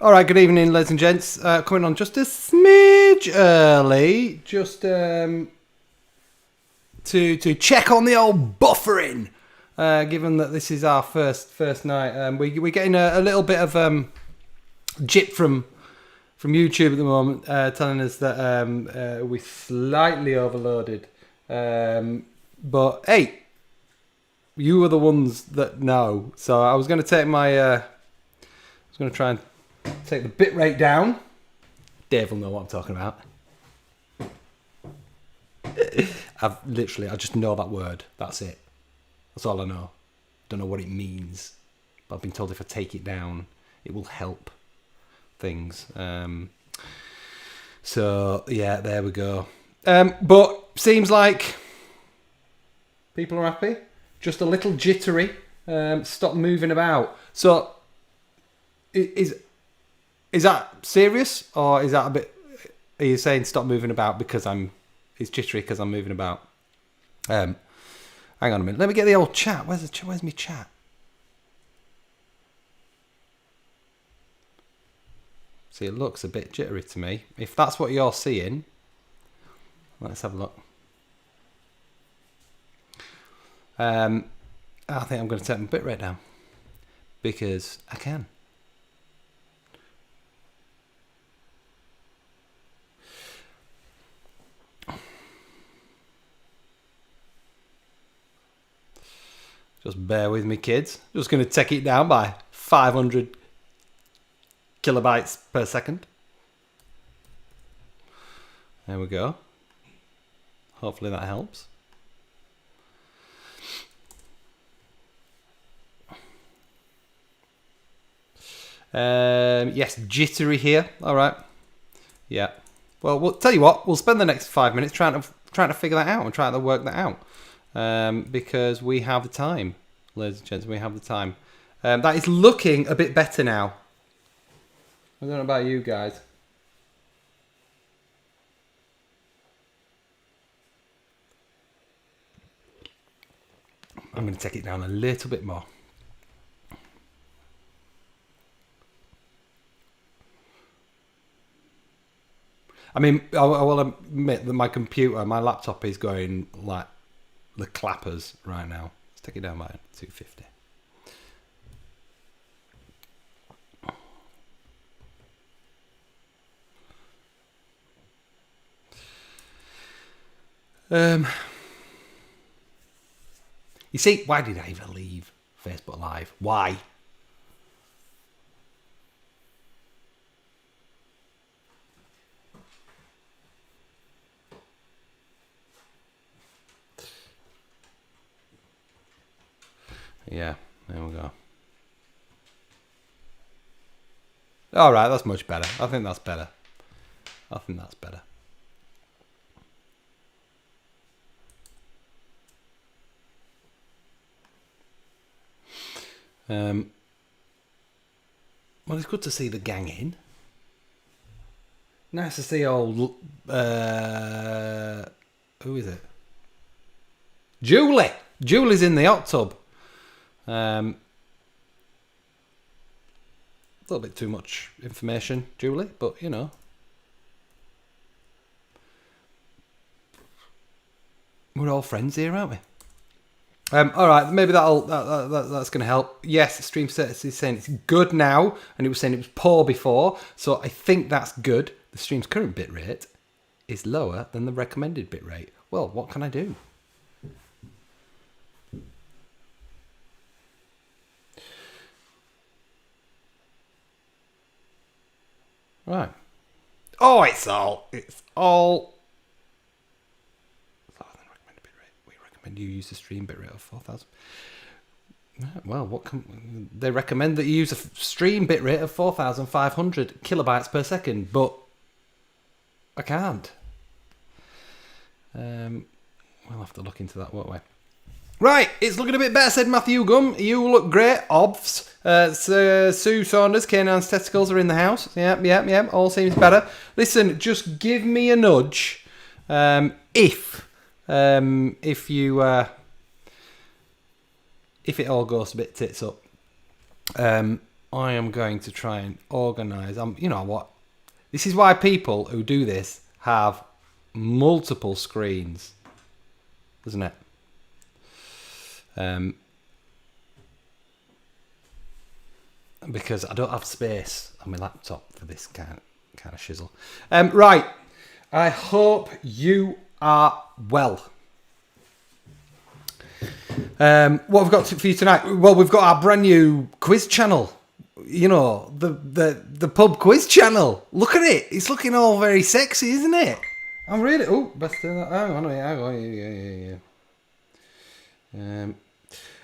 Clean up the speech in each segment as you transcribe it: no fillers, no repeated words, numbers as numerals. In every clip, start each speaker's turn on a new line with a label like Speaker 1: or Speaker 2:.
Speaker 1: All right, good evening, ladies and gents. Coming on just a smidge early, just to check on the old buffering. Given that this is our first night, we're getting a little bit of jip from YouTube at the moment, telling us that we're slightly overloaded. But hey, you are the ones that know. So I was going to take my, try and take the bit rate down. Dave will know what I'm talking about. I just know that word. That's it. That's all I know. Don't know what it means. But I've been told if I take it down, it will help things. So, yeah, there we go. But seems like people are happy. Just a little jittery. Stop moving about. So, is that serious, or is that a bit? Are you saying stop moving about because it's jittery because I'm moving about? Hang on a minute. Let me get the old chat. Where's my chat? See, it looks a bit jittery to me. If that's what you're seeing, let's have a look. I think I'm going to take my bitrate down because I can. Just bear with me, kids. Just going to take it down by 500 kilobytes per second. There we go. Hopefully that helps. Yes, jittery here. All right. Yeah. Well, we'll tell you what. We'll spend the next 5 minutes trying to figure that out and trying to work that out. Because we have the time, ladies and gents, we have the time. That is looking a bit better now. I don't know about you guys. I'm going to take it down a little bit more. I mean, I will admit that my laptop is going like the clappers right now. Let's take it down by 250. You see, why did I even leave Facebook Live? Why? Yeah, there we go. All right, that's much better. I think that's better. Well, it's good to see the gang in. Nice to see old... who is it? Julie! Julie's in the hot tub. A little bit too much information, Julie, but you know. We're all friends here, aren't we? All right, maybe that's going to help. Yes, stream status is saying it's good now, and it was saying it was poor before, so I think that's good. The stream's current bitrate is lower than the recommended bitrate. Well, what can I do? Right. Oh, it's all. We recommend you use the stream bitrate of 4,000. Well, they recommend that you use a stream bitrate of 4,500 kilobytes per second, but I can't. We'll have to look into that, won't we? Right, it's looking a bit better, said Matthew Gum. You look great, obvs. Sue Saunders, Canaan's testicles are in the house. Yep, all seems better. Listen, just give me a nudge if it all goes a bit tits up. I am going to try and organise. You know what? This is why people who do this have multiple screens, isn't it? Because I don't have space on my laptop for this kind of shizzle. Right. I hope you are well. What we've got for you tonight? Well, we've got our brand new quiz channel. You know, the pub quiz channel. Look at it. It's looking all very sexy, isn't it? I'm really... Oh, best turn that. Hang on. Yeah.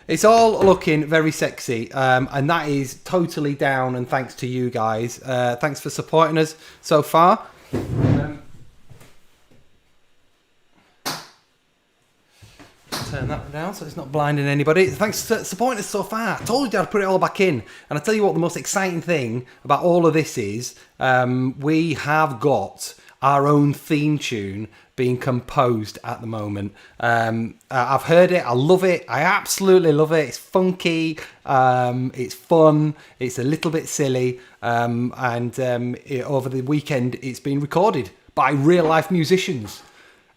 Speaker 1: It's all looking very sexy, and that is totally down and thanks to you guys. Thanks for supporting us so far. Turn that down so it's not blinding anybody. Thanks for supporting us so far. I told you I'd put it all back in. And I tell you what, the most exciting thing about all of this is we have got our own theme tune being composed at the moment. I've heard it. I love it. I absolutely love it. It's funky. It's fun. It's a little bit silly. Over the weekend, it's been recorded by real life musicians.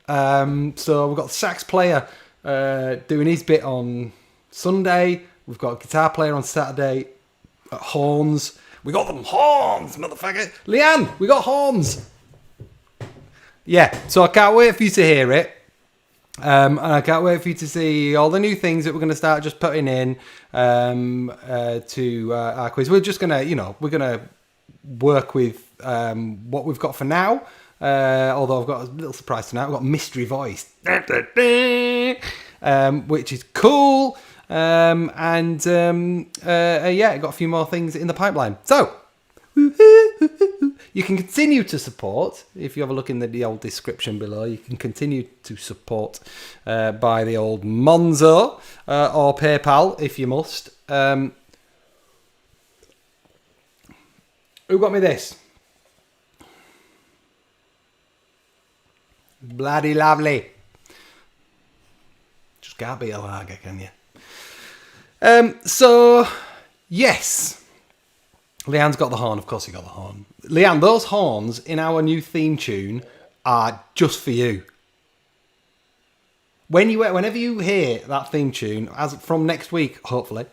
Speaker 1: So we've got the sax player doing his bit on Sunday. We've got a guitar player on Saturday. Horns. We got them horns, motherfucker. Leanne, we got horns. Yeah, so I can't wait for you to hear it. And I can't wait for you to see all the new things that we're going to start just putting in to our quiz. We're just going to, we're going to work with what we've got for now. Although I've got a little surprise tonight. We've got mystery voice, which is cool. Yeah, got a few more things in the pipeline. So, you can continue to support. If you have a look in the old description below, you can continue to support by the old MONZO or PayPal if you must. Who got me this? Bloody lovely. Just can't be a lager, can you? So, yes. Leanne's got the horn. Of course he got the horn. Leanne, those horns in our new theme tune are just for you. Whenever you hear that theme tune, as from next week, hopefully,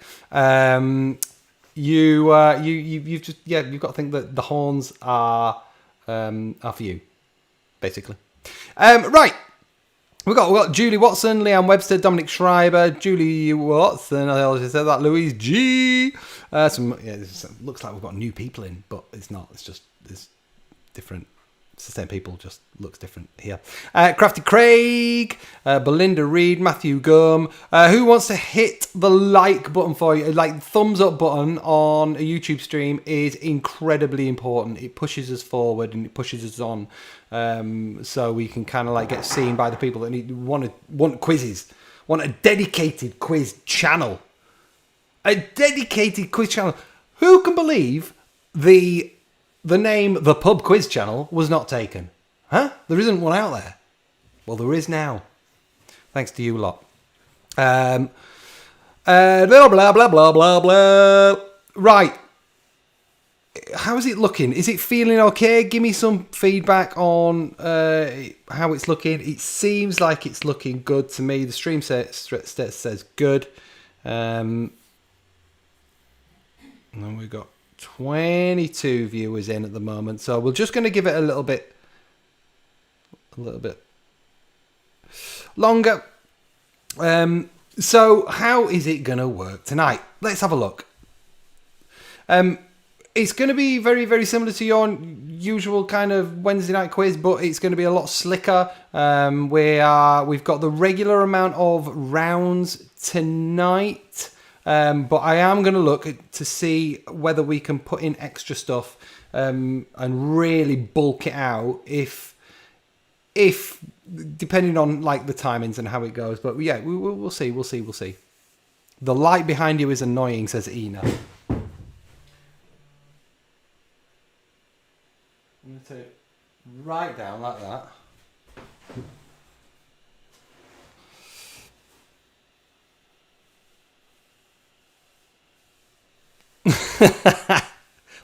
Speaker 1: you've got to think that the horns are for you, basically. Right. We've got Julie Watson, Leanne Webster, Dominic Schreiber, Julie Watson, I always said that, Louise G. It looks like we've got new people in, but it's not. It's different. It's the same people, just looks different here. Crafty Craig, Belinda Reed, Matthew Gum. Who wants to hit the like button for you? Like, thumbs up button on a YouTube stream is incredibly important. It pushes us forward and it pushes us on. So we can kind of like get seen by the people that want quizzes, want a dedicated quiz channel. A dedicated quiz channel. Who can believe the name The Pub Quiz Channel was not taken? Huh? There isn't one out there. Well, there is now. Thanks to you lot. Blah, blah, blah, blah, blah, blah. Right. How is it looking? Is it feeling okay? Give me some feedback on how it's looking. It seems like it's looking good to me. The stream says good. And then we've got 22 viewers in at the moment, so we're just going to give it a little bit longer. So how is it going to work tonight? Let's have a look. It's going to be very, very similar to your usual kind of Wednesday night quiz, but it's going to be a lot slicker. We've got the regular amount of rounds tonight. But I am going to look to see whether we can put in extra stuff and really bulk it out if depending on like the timings and how it goes. But yeah, we'll see. The light behind you is annoying, says Ina. I'm going to take it right down like that.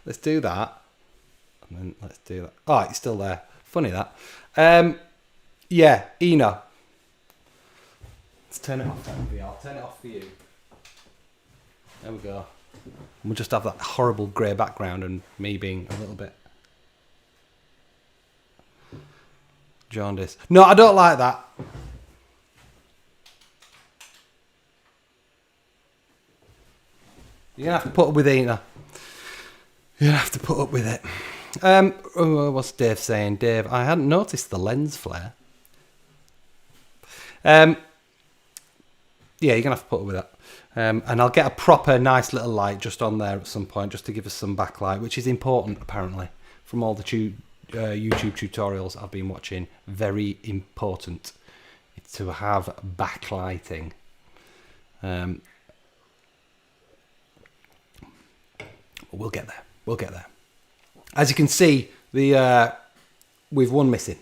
Speaker 1: Let's do that. And then let's do that. Oh, it's still there. Funny that. Yeah, Eno. Let's turn it off then. I'll turn it off for you. There we go. And we'll just have that horrible grey background and me being a little bit jaundice. No, I don't like that. You're going to have to put up with it, Eno. You're going to have to put up with it. What's Dave saying? Dave, I hadn't noticed the lens flare. Yeah, you're going to have to put up with that. And I'll get a proper nice little light just on there at some point, just to give us some backlight, which is important, apparently, from all the YouTube tutorials I've been watching. Very important to have backlighting. We'll get there. We'll get there. As you can see, we've one missing.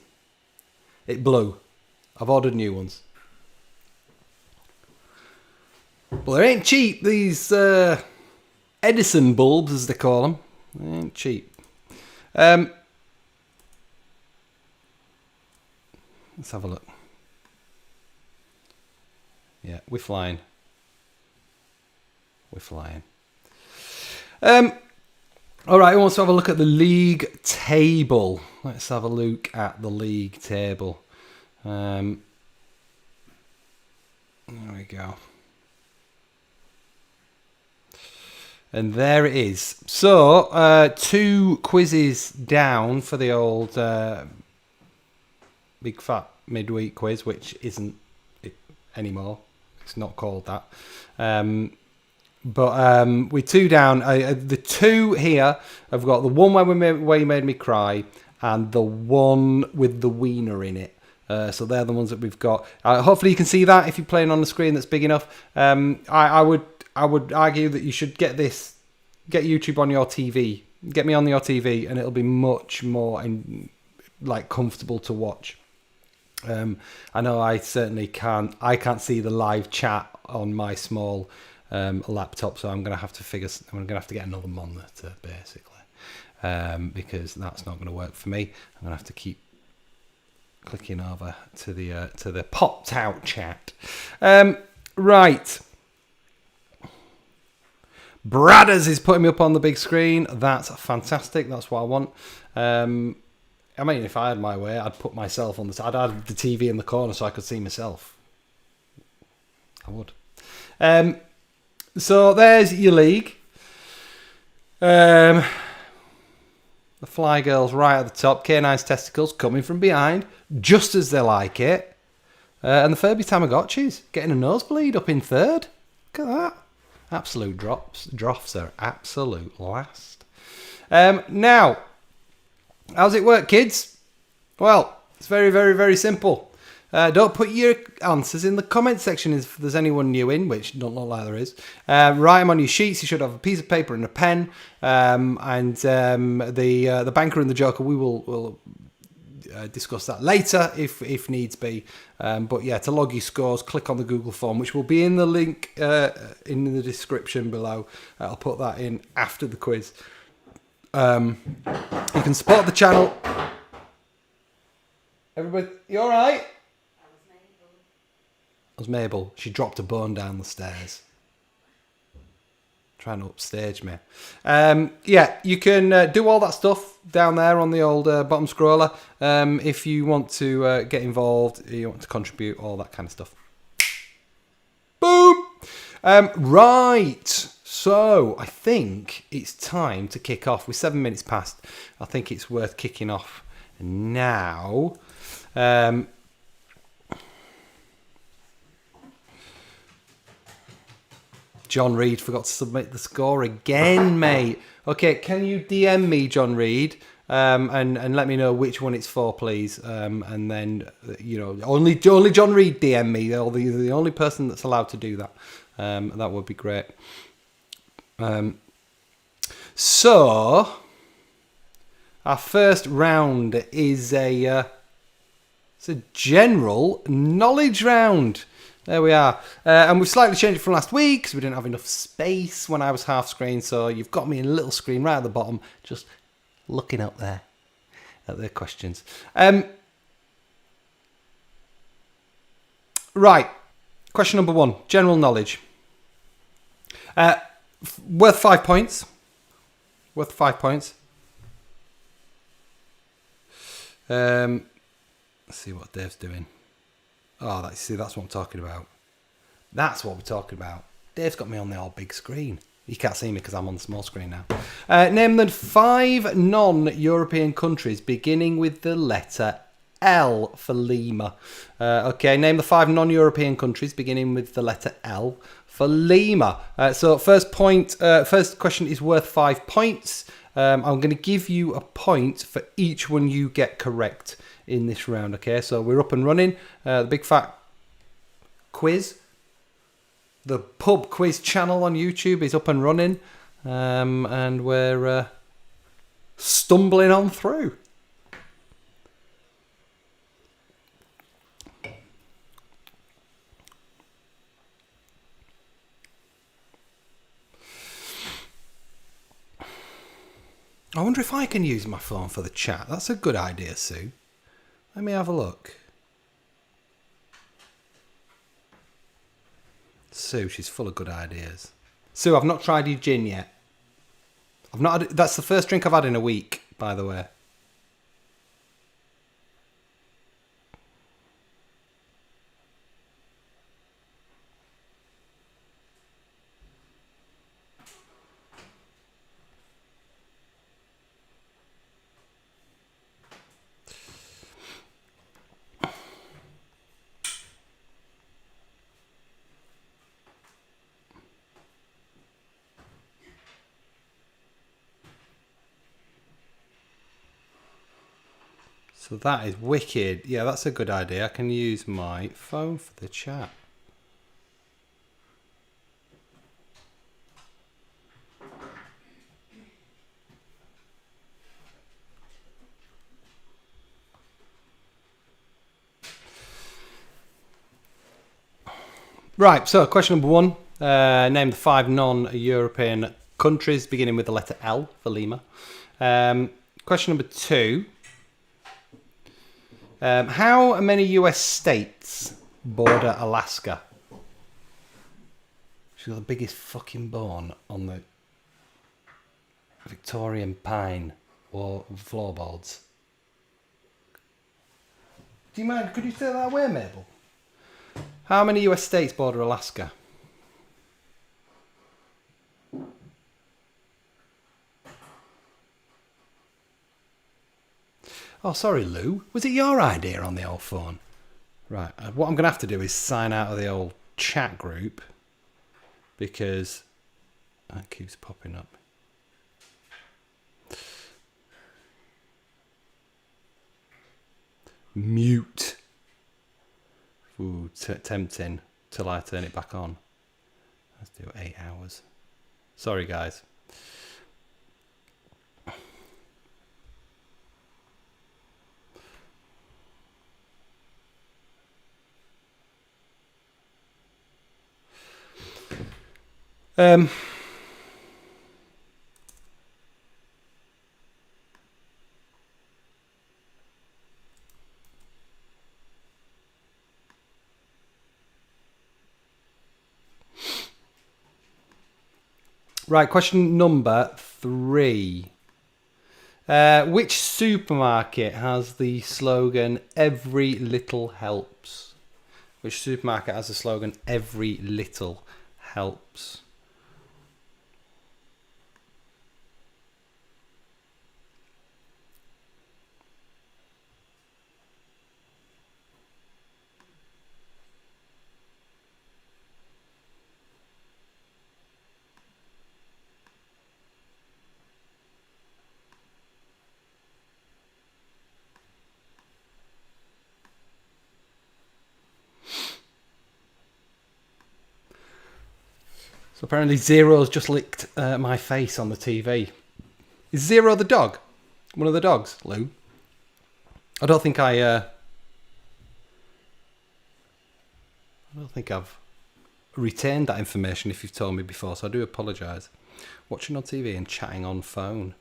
Speaker 1: It blew. I've ordered new ones. Well, they ain't cheap, these Edison bulbs, as they call them. They ain't cheap. Let's have a look. Yeah, we're flying. We're flying. All right, who wants to have a look at the league table? Let's have a look at the league table. There we go. And there it is. So, 2 quizzes down for the old big fat midweek quiz, which isn't it anymore. It's not called that. But with 2 down, the 2 here, I've got the one where you made me cry, and the one with the wiener in it. So they're the ones that we've got. Hopefully you can see that if you're playing on the screen that's big enough. I would argue that you should get YouTube on your TV. Get me on your TV, and it'll be much more comfortable to watch. I know I certainly can't. I can't see the live chat on my small laptop, so I'm gonna have to get another monitor basically, because that's not gonna work for me. I'm gonna have to keep clicking over to the popped out chat. Right. Bradders is putting me up on the big screen. That's fantastic. That's what I want. I mean, if I had my way, I'd put myself on the side. I'd have the TV in the corner so I could see myself. I would. So there's your league. The Fly Girls right at the top. K9's Testicles coming from behind, just as they like it. And the Furby Tamagotchis getting a nosebleed up in 3rd. Look at that. Absolute drops are absolute last. Now, how's it work, kids? Well, it's very, very, very simple. Don't put your answers in the comment section if there's anyone new in, which don't look like there is. Write them on your sheets. You should have a piece of paper and a pen. The banker and the joker, we will discuss that later if needs be. But yeah, to log your scores, click on the Google form, which will be in the link in the description below. I'll put that in after the quiz. You can support the channel. Everybody, you all right? That was Mabel. She dropped a bone down the stairs. Trying to upstage me. Yeah, you can do all that stuff down there on the old bottom scroller. If you want to get involved, you want to contribute, all that kind of stuff. Boom! Right. So, I think it's time to kick off. We're 7 minutes past. I think it's worth kicking off now. John Reed forgot to submit the score again, mate. Okay, can you DM me, John Reed, and let me know which one it's for, please. And then, only John Reed DM me. The only person that's allowed to do that. That would be great. So, our first round is it's a general knowledge round. There we are. And we've slightly changed it from last week because we didn't have enough space when I was half screen. So you've got me in a little screen right at the bottom, just looking up there at the questions. Right. Question number 1. General knowledge. Worth 5 points. Worth 5 points. Let's see what Dave's doing. Oh, that's what I'm talking about. That's what we're talking about. Dave's got me on the all big screen. You can't see me because I'm on the small screen now. Name the 5 non-European countries beginning with the letter L for Lima. Okay, name the 5 non-European countries beginning with the letter L for Lima. So first question is worth 5 points. I'm going to give you a point for each one you get correct in this round. Okay, so we're up and running. The big fat quiz, the pub quiz channel on YouTube is up and running, and we're stumbling on through. I wonder if I can use my phone for the chat. That's a good idea, Sue. Let me have a look. Sue, she's full of good ideas. Sue, I've not tried your gin yet. That's the first drink I've had in a week, by the way. So that is wicked. Yeah, that's a good idea. I can use my phone for the chat. Right, so question number 1. Name the 5 non-European countries beginning with the letter L for Lima. Question number 2. How many US states border Alaska? She's got the biggest fucking bone on the Victorian pine or floorboards. Do you mind? Could you say that way, Mabel? How many US states border Alaska? Oh, sorry, Lou. Was it your idea on the old phone? Right. What I'm going to have to do is sign out of the old chat group because that keeps popping up. Mute. Ooh, tempting till I turn it back on. Let's do 8 hours. Sorry, guys. Right, question number 3. Which supermarket has the slogan, "Every little helps"? Which supermarket has the slogan, "Every little helps"? So apparently Zero's just licked my face on the TV. Is Zero the dog? One of the dogs, Lou? I don't think I I don't think I've retained that information if you've told me before, so I do apologise. Watching on TV and chatting on phone.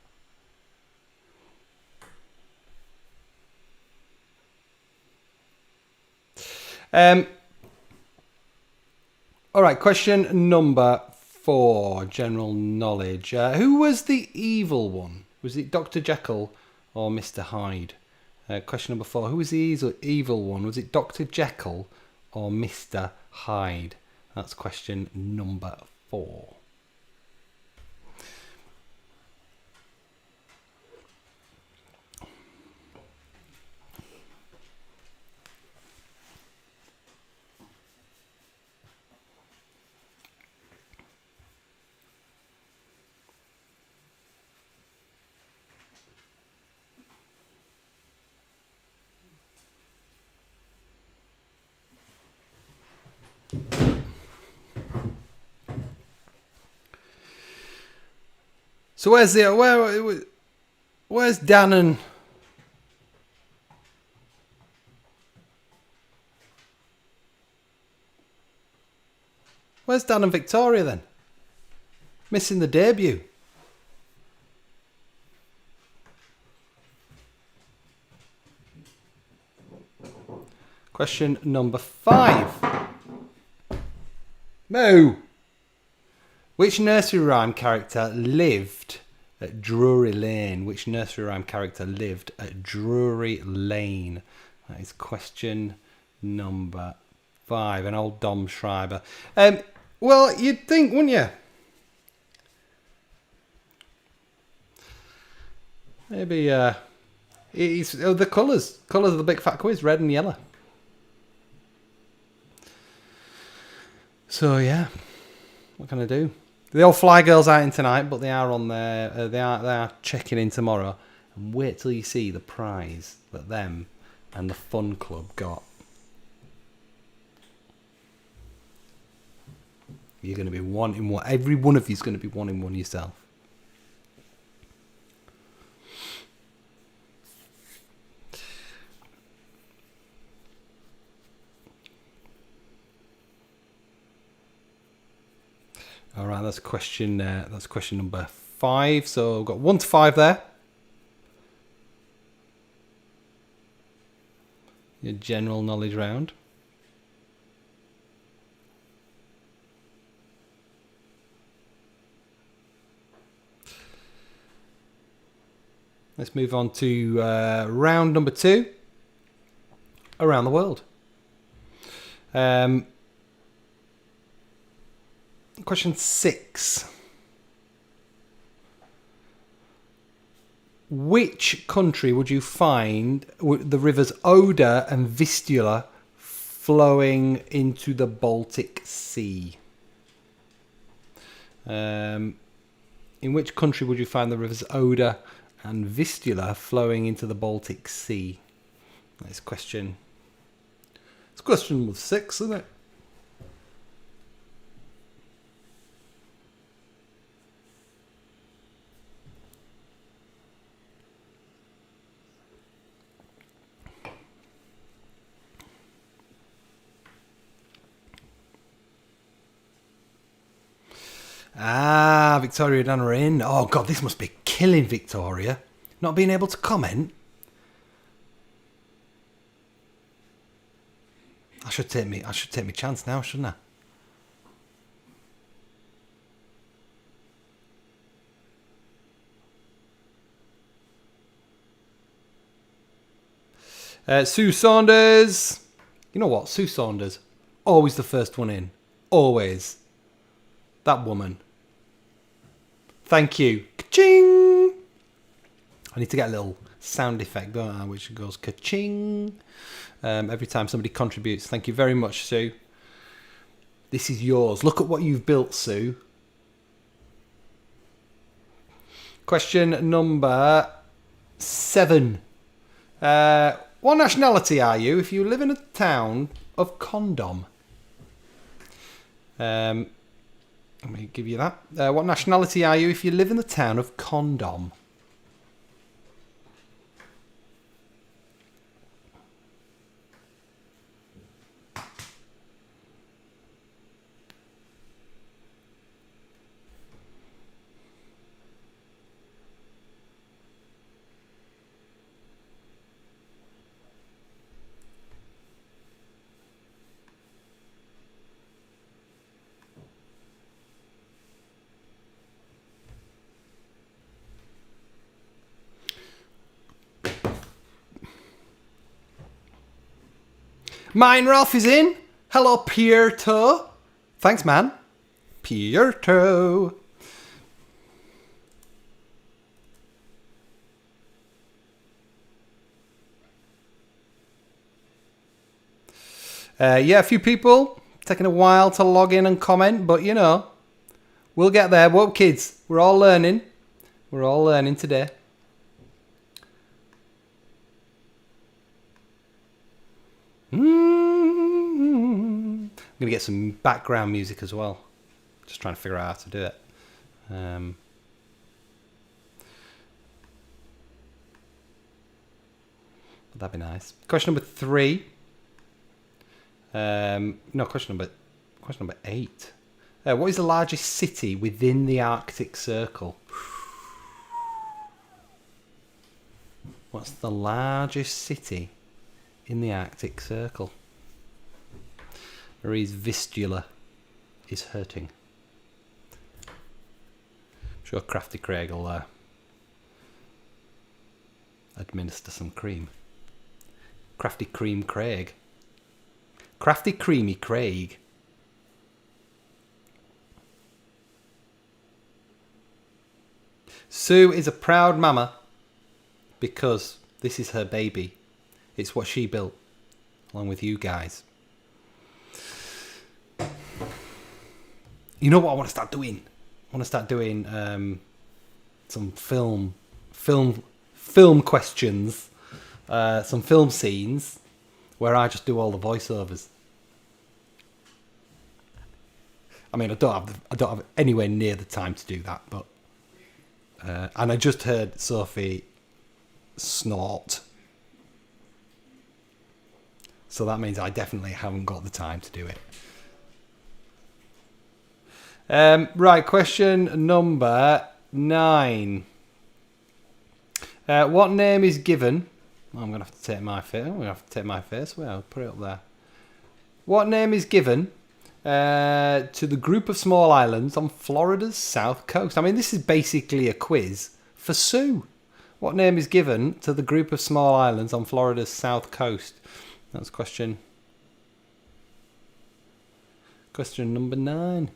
Speaker 1: All right, question number 4, general knowledge. Who was the evil one? Was it Dr. Jekyll or Mr. Hyde? Question number 4, who was the evil one? Was it Dr. Jekyll or Mr. Hyde? That's question number 4. So where's Dan and Victoria then? Missing the debut. Question number 5. Moo. Which nursery rhyme character lived at Drury Lane? Which nursery rhyme character lived at Drury Lane? That is question number 5. An old Dom Schreiber. Well, you'd think, wouldn't you? Maybe the colours of the big fat quiz, red and yellow. So yeah, what can I do? The old Fly Girls out in tonight, but they are on there. They are checking in tomorrow. And wait till you see the prize that them and the Fun Club got. You're going to be wanting one. Every one of you's going to be wanting one yourself. All right, that's question number 5. So we've got 1 to 5 there. Your general knowledge round. Let's move on to round number 2. Around the world. Question 6. Which country would you find the rivers Oder and Vistula flowing into the Baltic Sea? In which country would you find the rivers Oder and Vistula flowing into the Baltic Sea? That's question. It's question with 6, isn't it? Ah, Victoria Dan are in. Oh God, this must be killing Victoria. Not being able to comment. I should take me chance now, shouldn't I? Sue Saunders. You know what? Sue Saunders. Always the first one in. Always. That woman. Thank you. Ka-ching! I need to get a little sound effect, don't I, which goes ka-ching every time somebody contributes. Thank you very much, Sue. This is yours. Look at what you've built, Sue. Question number 7. What nationality are you if you live in a town of Condom? Let me give you that. What nationality are you if you live in the town of Condom? Meinralf is in. Hello, Pierto. Thanks, man. Pierto. Yeah, a few people taking a while to log in and comment, but you know, we'll get there. Whoa, kids, we're all learning. We're all learning today. I'm going to get some background music as well. Just trying to figure out how to do it. That'd be nice. Question number 3. No, question number 8. What is the largest city within the Arctic Circle? What's the largest city in the Arctic Circle? Marie's vistula is hurting. I'm sure Crafty Craig will administer some cream. Crafty Cream Craig. Crafty Creamy Craig. Sue is a proud mama because this is her baby. It's what she built along with you guys. You know what I want to start doing? I want to start doing some film questions, some film scenes where I just do all the voiceovers. I mean, I don't have anywhere near the time to do that, but and I just heard Sophie snort, so that means I definitely haven't got the time to do it. Right, question number 9. What name is given? Oh, I'm gonna have to take my face. I'm gonna have to take my face. Well, I'll put it up there. What name is given to the group of small islands on Florida's south coast? I mean, this is basically a quiz for Sue. What name is given to the group of small islands on Florida's south coast? That's question number 9.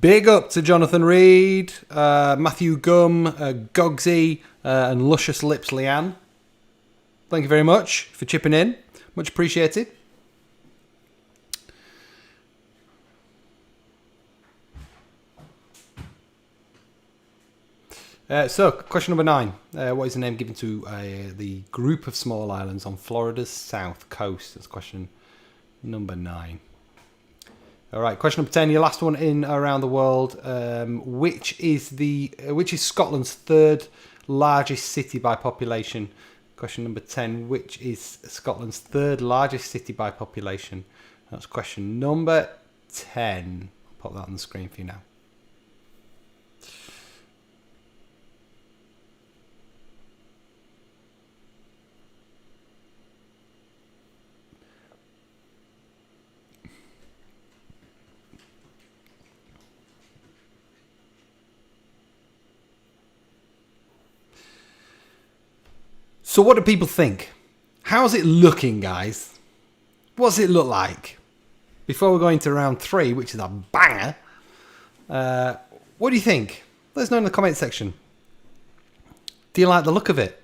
Speaker 1: Big up to Jonathan Reed, Matthew Gum, Gogsy, and Luscious Lips Leanne. Thank you very much for chipping in. Much appreciated. So, question number 9. What is the name given to the group of small islands on Florida's south coast? That's question number 9. All right, question number 10, your last one in around the world. Which is Scotland's third largest city by population? Question number 10, which is Scotland's third largest city by population? That's question number 10. I'll pop that on the screen for you now. So what do people think? How's it looking, guys? What's it look like? Before we go into round 3, which is a banger, what do you think? Let us know in the comment section. Do you like the look of it?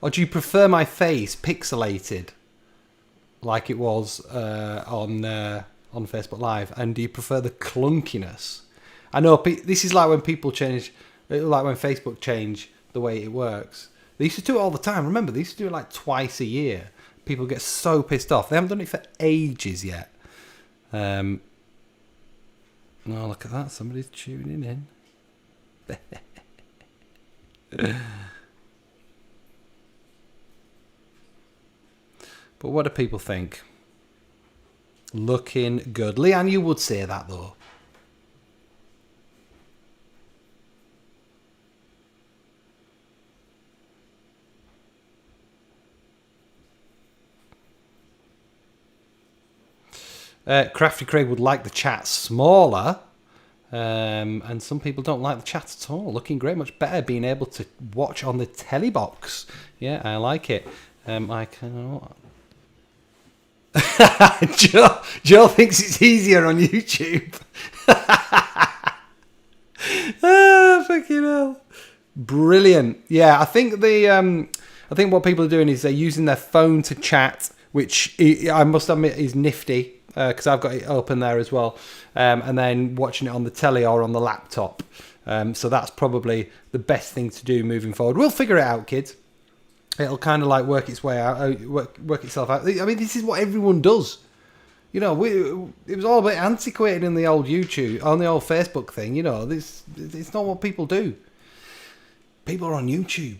Speaker 1: Or do you prefer my face pixelated like it was on Facebook Live? And do you prefer the clunkiness? I know this is like when people change, like when Facebook change the way it works. They used to do it all the time. Remember, they used to do it like twice a year. People get so pissed off. They haven't done it for ages yet. Oh, look at that. Somebody's tuning in. But what do people think? Looking good. Leanne, you would say that, though. Crafty Craig would like the chat smaller. And some people don't like the chat at all. Looking great, much better being able to watch on the telly box. Yeah, I like it. I can. Joe thinks it's easier on YouTube. Fucking hell! Brilliant. Yeah, I think what people are doing is they're using their phone to chat, which I must admit is nifty. Because I've got it open there as well, and then watching it on the telly or on the laptop. So that's probably the best thing to do moving forward. We'll figure it out, kids. It'll kind of like work its way out, work itself out. I mean, this is what everyone does. You know, it was all a bit antiquated in the old YouTube, on the old Facebook thing. You know, it's not what people do. People are on YouTube.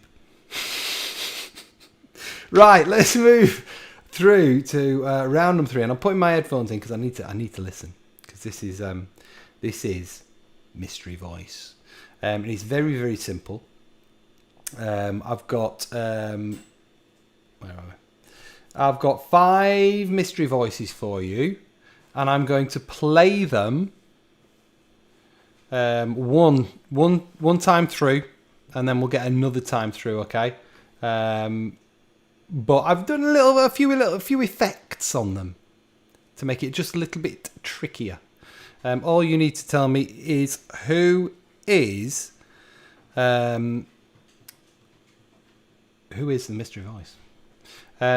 Speaker 1: Right, let's move through to round number 3, and I'm putting my headphones in because I need to listen, because this is mystery voice, and it's very, very simple. I've got where am I? I've got 5 mystery voices for you, and I'm going to play them one time through, and then we'll get another time through. Okay. But I've done a few effects on them to make it just a little bit trickier. All you need to tell me is who is the mystery voice.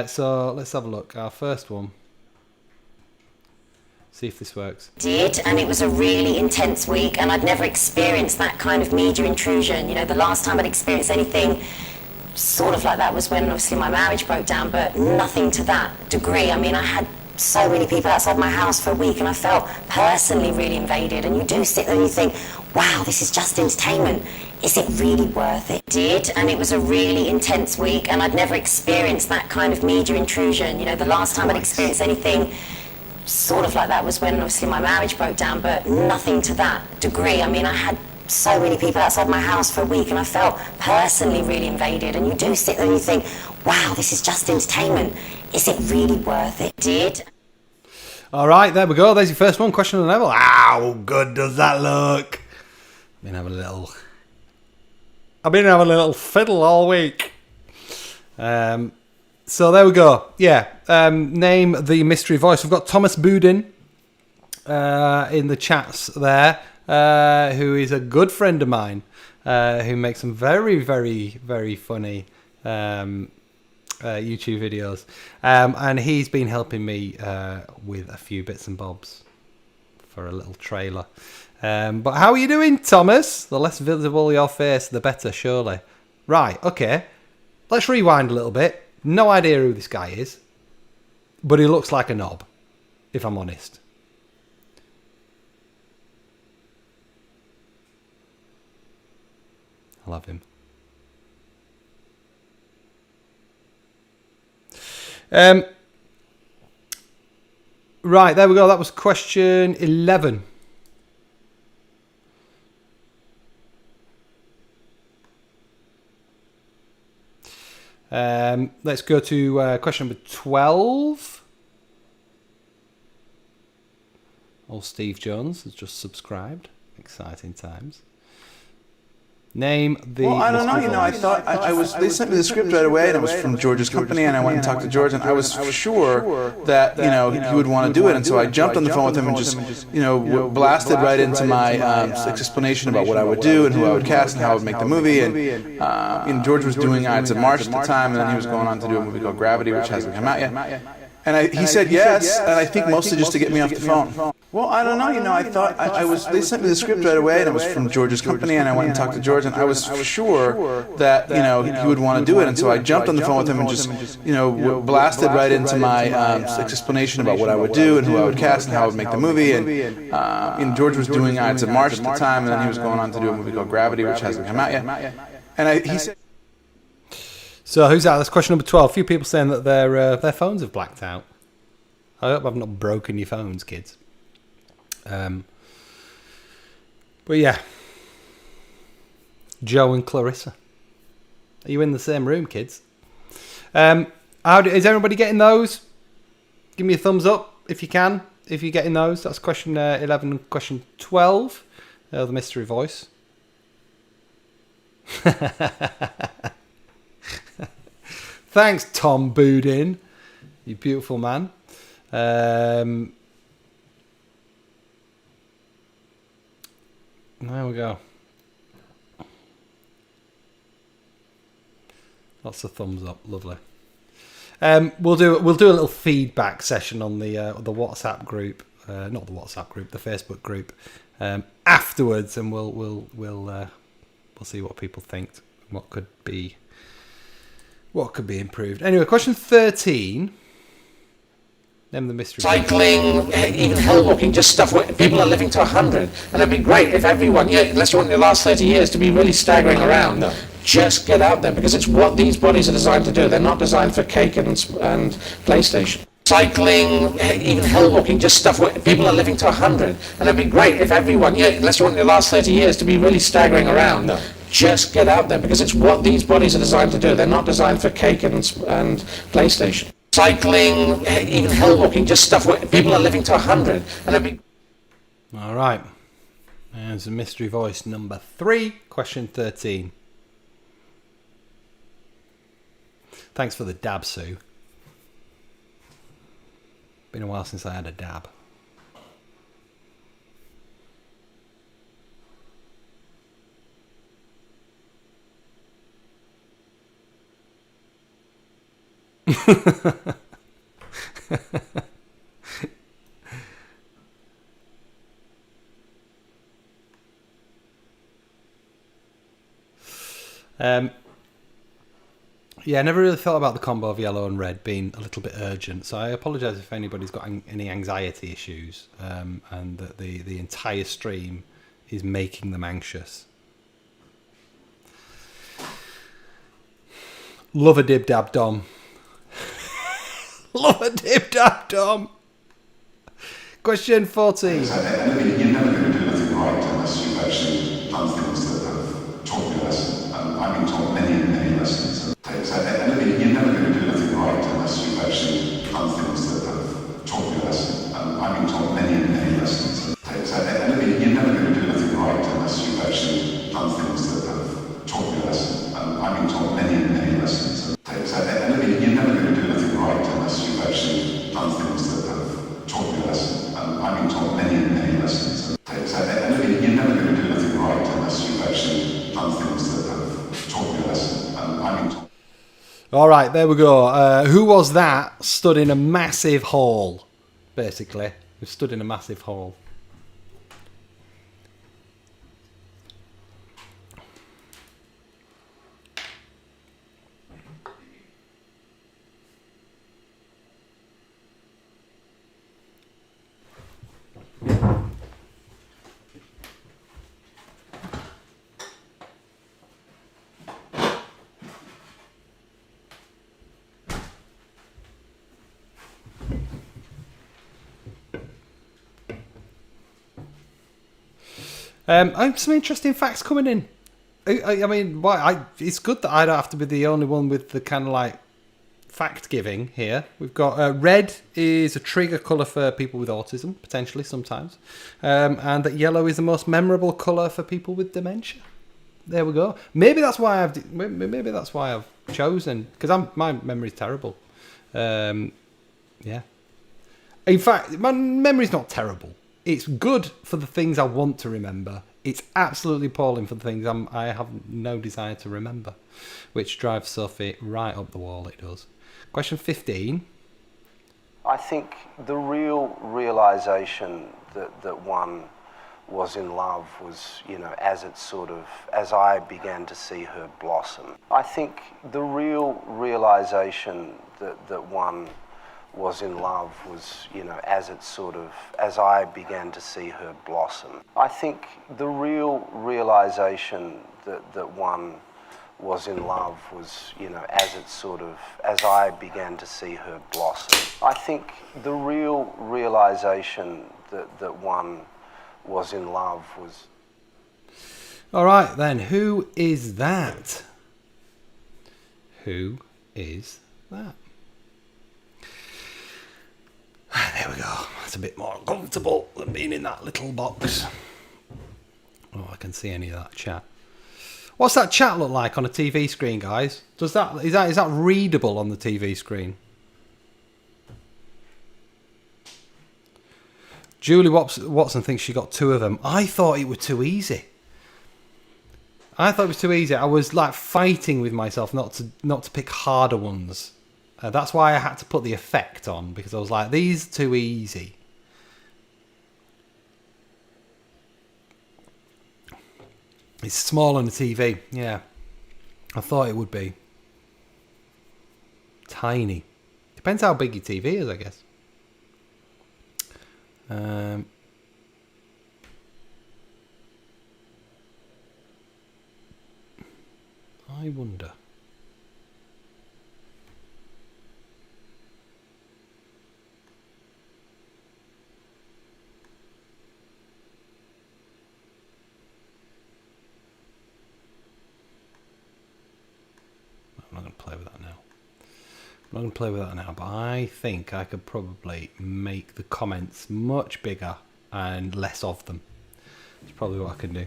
Speaker 1: So let's have a look. Our first one. See if this works.
Speaker 2: And it was a really intense week, and I'd never experienced that kind of media intrusion. You know, the last time I'd experienced anything sort of like that was when obviously my marriage broke down, but nothing to that degree. I mean, I had so many people outside my house for a week, and I felt personally really invaded. And you do sit there and you think, wow, this is just entertainment. Is it really worth it? And it was a really intense week, and I'd never experienced that kind of media intrusion. You know, the last time I'd experienced anything sort of like that was when obviously my marriage broke down, but nothing to that degree. I mean, I had so many people outside my house for a week, and I felt personally really invaded. And you do sit there and you think, wow, this is just entertainment. Is it really worth it?
Speaker 1: All right, there we go. There's your first one. Question on the level. How good does that look? I've been having a little fiddle all week. So there we go. Yeah. Name the mystery voice. We've got Thomas Boudin in the chats there. Who is a good friend of mine, who makes some very, very, very funny YouTube videos. And he's been helping me with a few bits and bobs for a little trailer. But how are you doing, Thomas? The less visible your face, the better, surely. Right, okay. Let's rewind a little bit. No idea who this guy is, but he looks like a knob, if I'm honest. I love him. Right, there we go. That was question 11. Let's go to question number 12. Old Steve Jones has just subscribed. Exciting times. Name the...
Speaker 3: Well, I don't know, I thought they sent me the script right away, and it was from George's company, and I went and talked to George, and I was sure that, he would want to do it, and so I jumped on the phone with him and just, blasted right into my explanation about what I would do and who I would cast and how I would make the movie, and George was doing Ides of March at the time, and then he was going on to do a movie called Gravity, which hasn't come out yet. And he said yes, and I think mostly just to get me off the phone. Well, I don't know, I thought they sent me the script right away, and it was from George's company, and I went and talked to George, and I was sure that, he would want to do it, and so I jumped on the phone with him and just, blasted right into my explanation about what I would do and who I would cast and how I would make the movie, and George was doing Ides of March at the time, and then he was going on to do a movie called Gravity, which hasn't come out yet. And he said...
Speaker 1: So who's that? That's question number 12. A few people saying that their phones have blacked out. I hope I've not broken your phones, kids. But yeah. Joe and Clarissa. Are you in the same room, kids? Is everybody getting those? Give me a thumbs up if you can. If you're getting those. That's question 11 and question 12. The mystery voice. Thanks, Tom Boudin. You beautiful man. There we go. Lots of thumbs up. Lovely. We'll do a little feedback session on the WhatsApp group, not the WhatsApp group, the Facebook group, afterwards, and we'll see what people think, what could be improved. Anyway, question 13. Name the mystery.
Speaker 4: Cycling, even hill walking, just stuff where people are living to 100. And it'd be great if everyone, unless you want the last 30 years to be really staggering around, just get out there, because it's what these bodies are designed to do. They're not designed for cake and PlayStation. Cycling, even hill walking, just stuff where people are living to 100. And it'd be great if everyone, unless you want the last 30 years to be really staggering around, just get out there, because it's what these bodies are designed to do. They're not designed for cake and PlayStation. Cycling, even hill walking, just stuff where people are living to 100. And it'd be...
Speaker 1: All right. There's a mystery voice number 3, question 13. Thanks for the dab, Sue. Been a while since I had a dab. Yeah, I never really thought about the combo of yellow and red being a little bit urgent, so I apologise if anybody's got any anxiety issues, and that the entire stream is making them anxious. Love a dib dab dom. Love a dib dab dom. Question 14.
Speaker 5: You're never going to do anything right unless you've actually done things that have taught you a lesson. I've been taught many lessons. You're never going to do anything right unless you've actually done things that have taught you a lesson. I've been taught many lessons. You're never going to do anything right unless you've actually done things that have taught you a lesson. I've been taught many lessons. You're never going to do anything right unless you've actually done things that have taught you a lesson. I've been taught many lessons. You're never going to do anything right unless you've actually done things that have taught you a lesson. I've been taught.
Speaker 1: All right, there we go. Who was that? Stood in a massive hall, basically. We stood in a massive hall. Some interesting facts coming in. I mean, it's good that I don't have to be the only one with the kind of like fact giving here. We've got red is a trigger colour for people with autism, potentially sometimes, and that yellow is the most memorable colour for people with dementia. There we go. Maybe that's why I've chosen, because my memory's terrible. Yeah. In fact, my memory's not terrible. It's good for the things I want to remember. It's absolutely appalling for the things I have no desire to remember, which drives Sophie right up the wall. It does. Question 15.
Speaker 6: I think the real realization that one was in love was, as I began to see her blossom. I think the real realization that one was in love was, as I began to see her blossom. I think the real realization that one was in love was, you know, as I began to see her blossom. I think the real realization that one was in love was...
Speaker 1: All right, then. Who is that? Who is that? There we go. That's a bit more comfortable than being in that little box. Oh, I can see any of that chat. What's that chat look like on a TV screen, guys? Is that readable on the TV screen? Julie Watson thinks she got 2 of them. I thought it was too easy. I was like fighting with myself not to pick harder ones. That's why I had to put the effect on, because I was like, these are too easy. It's small on the TV. Yeah, I thought it would be tiny. Depends how big your TV is, I guess. I wonder. I'm not going to play with that now. But I think I could probably make the comments much bigger and less of them. That's probably what I can do.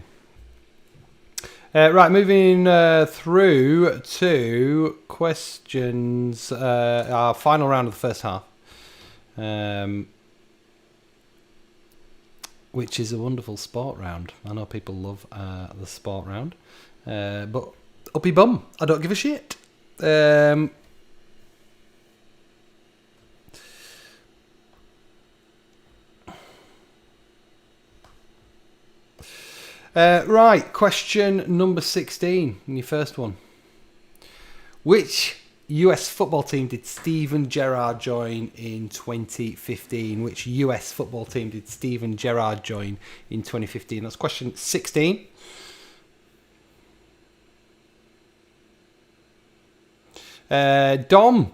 Speaker 1: Right, moving through to questions. Our final round of the first half. Which is a wonderful sport round. I know people love the sport round. But uppy bum, I don't give a shit. Right, question number 16, your first one. Which US football team did Steven Gerrard join in 2015? Which US football team did Steven Gerrard join in 2015? That's question 16. Dom,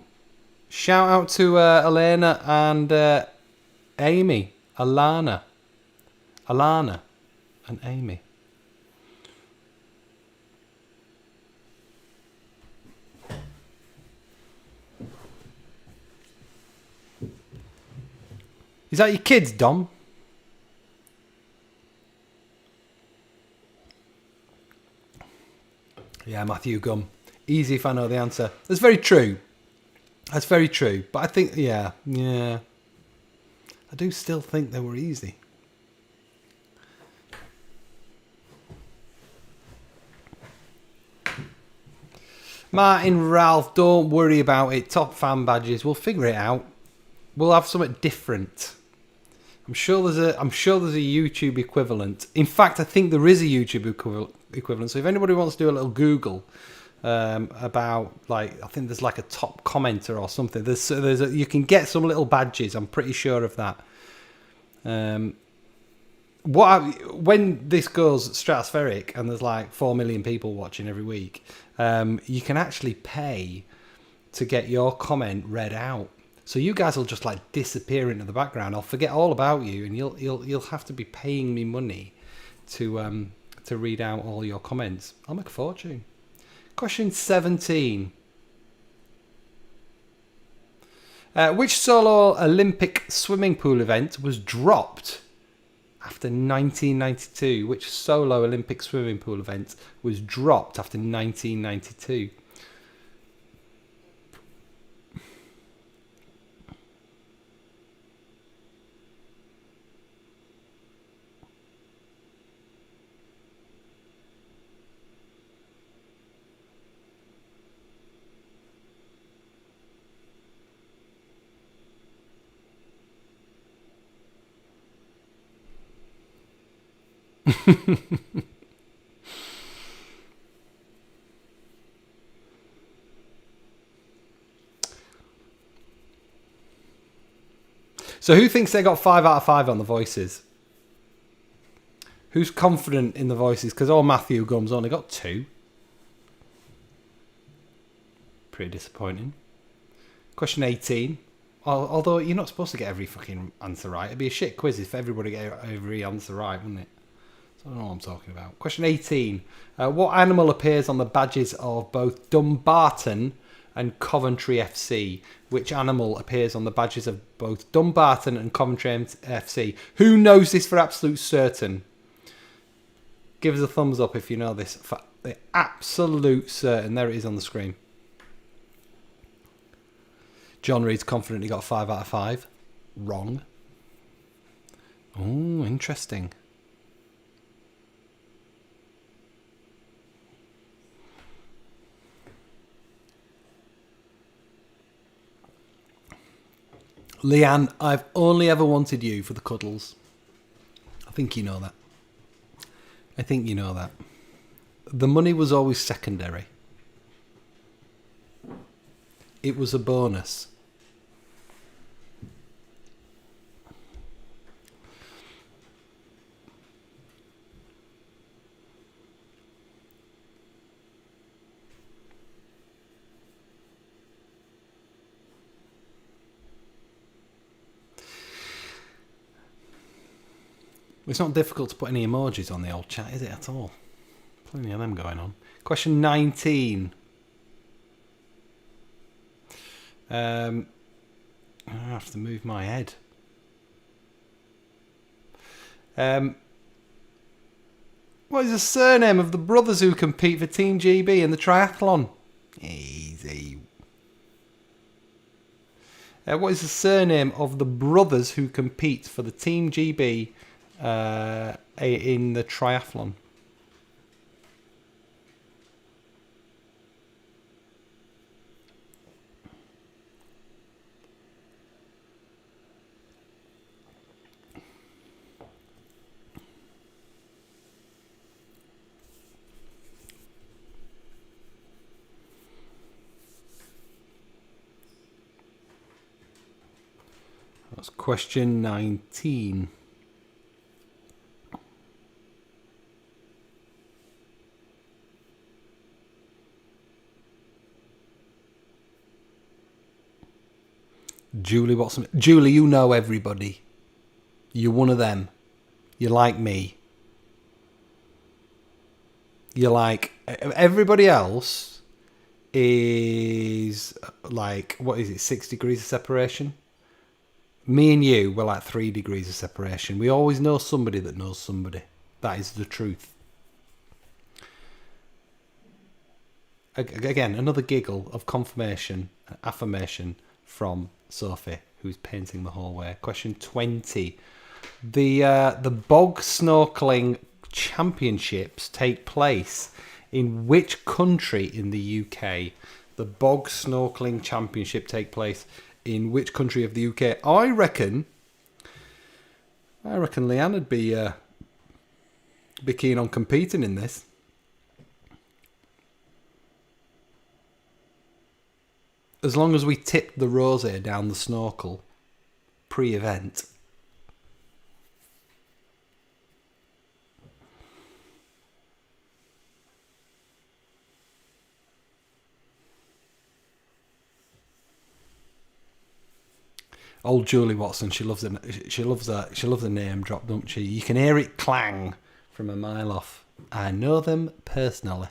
Speaker 1: shout out to Elena and Amy. Alana and Amy. Is that your kids, Dom? Yeah, Matthew Gum. Easy if I know the answer. That's very true. That's very true. But I think, yeah. I do still think they were easy. Martin, Ralph, don't worry about it. Top fan badges. We'll figure it out. We'll have something different. I'm sure there's a YouTube equivalent. In fact, I think there is a YouTube equivalent. So if anybody wants to do a little Google about, like, I think there's like a top commenter or something. You can get some little badges. I'm pretty sure of that. When this goes stratospheric and there's like 4 million people watching every week, you can actually pay to get your comment read out. So you guys will just like disappear into the background. I'll forget all about you, and you'll have to be paying me money to read out all your comments. I'll make a fortune. Question 17. Which solo Olympic swimming pool event was dropped after 1992? Which solo Olympic swimming pool event was dropped after 1992? So who thinks they got 5 out of 5 on the voices? Who's confident in the voices? Because Matthew Gum's only got 2. Pretty disappointing. Question 18. Although you're not supposed to get every fucking answer right. It'd be a shit quiz if everybody get every answer right, wouldn't it? So I don't know what I'm talking about. Question 18. What animal appears on the badges of both Dumbarton and Coventry FC? Which animal appears on the badges of both Dumbarton and Coventry FC? Who knows this for absolute certain? Give us a thumbs up if you know this for the absolute certain. There it is on the screen. John Reed's confidently got 5 out of 5. Wrong. Oh, interesting. Leanne, I've only ever wanted you for the cuddles. I think you know that. I think you know that. The money was always secondary. It was a bonus. It's not difficult to put any emojis on the old chat, is it, at all? Plenty of them going on. Question 19. I have to move my head. What is the surname of the brothers who compete for Team GB in the triathlon? Easy. What is the surname of the brothers who compete for the Team GB in the triathlon? That's question 19. Julie Watson. Julie, you know everybody. You're one of them. You're like me. You're like... Everybody else is like... What is it? 6 degrees of separation? Me and you, we're like 3 degrees of separation. We always know somebody that knows somebody. That is the truth. Again, another giggle of confirmation, affirmation from Sophie, who's painting the hallway. Question 20. The bog snorkeling championships take place in which country in the UK? The bog snorkeling championship take place in which country of the UK? I reckon Leanne would be keen on competing in this. As long as we tip the rosé down the snorkel pre-event. Old Julie Watson, she loves a name drop, don't she? You can hear it clang from a mile off. I know them personally.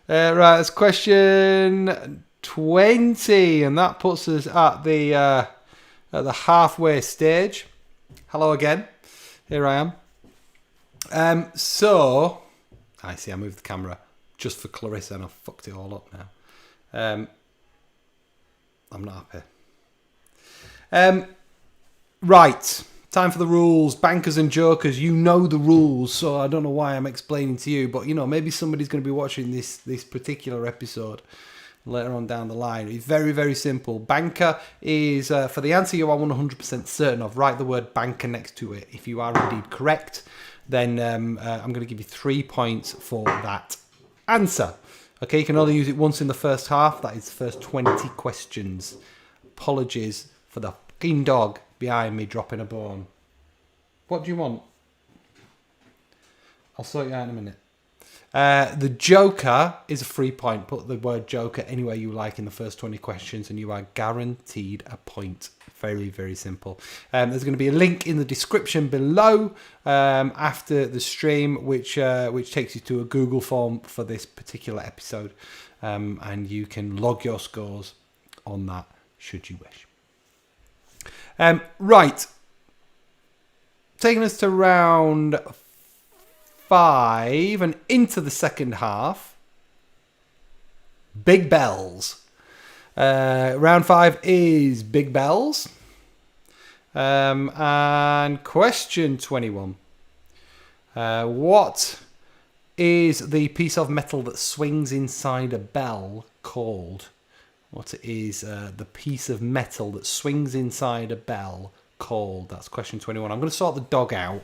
Speaker 1: Right, it's question 20, and that puts us at the halfway stage. Hello again. Here I am. So I see I moved the camera just for Clarissa and I've fucked it all up now. I'm not happy. Right. Time for the rules. Bankers and jokers, you know the rules, so I don't know why I'm explaining to you, but maybe somebody's going to be watching this particular episode later on down the line. It's very, very simple. Banker is, for the answer you are 100% certain of, write the word banker next to it. If you are indeed correct, then I'm going to give you 3 points for that answer. Okay, you can only use it once in the first half. That is the first 20 questions. Apologies for the fucking dog behind me dropping a bone. What do you want? I'll sort you out in a minute. The Joker is a free point. Put the word Joker anywhere you like in the first 20 questions and you are guaranteed a point. Very, very simple. There's going to be a link in the description below after the stream, which takes you to a Google form for this particular episode. And you can log your scores on that should you wish. Right. Taking us to round 5 and into the second half. Big bells. Round 5 is big bells. And question 21. What is the piece of metal that swings inside a bell called? What is the piece of metal that swings inside a bell called? That's question 21. I'm going to sort the dog out.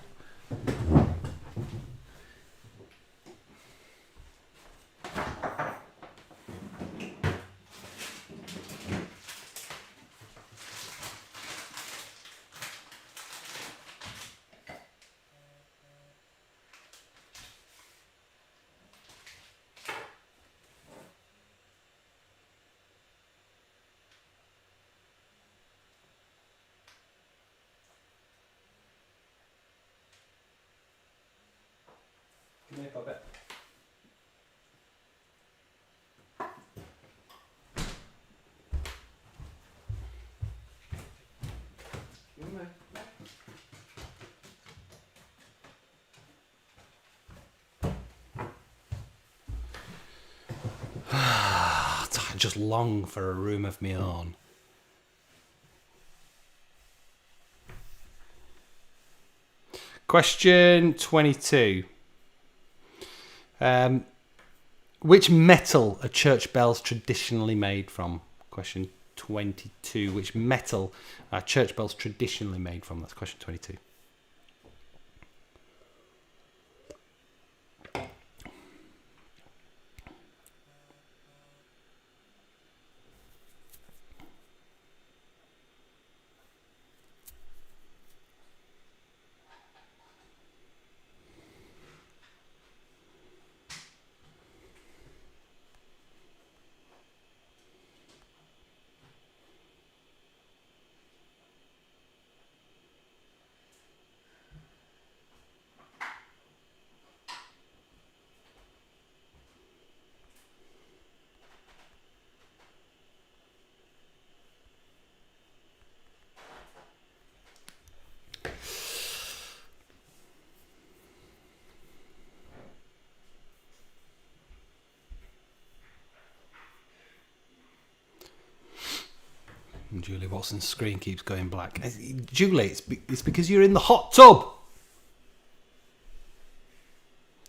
Speaker 1: I just long for a room of my own. Question 22. Which metal are church bells traditionally made from? Question 22. Which metal are church bells traditionally made from? That's question 22. Julie Watson's screen keeps going black. Julie, it's because you're in the hot tub.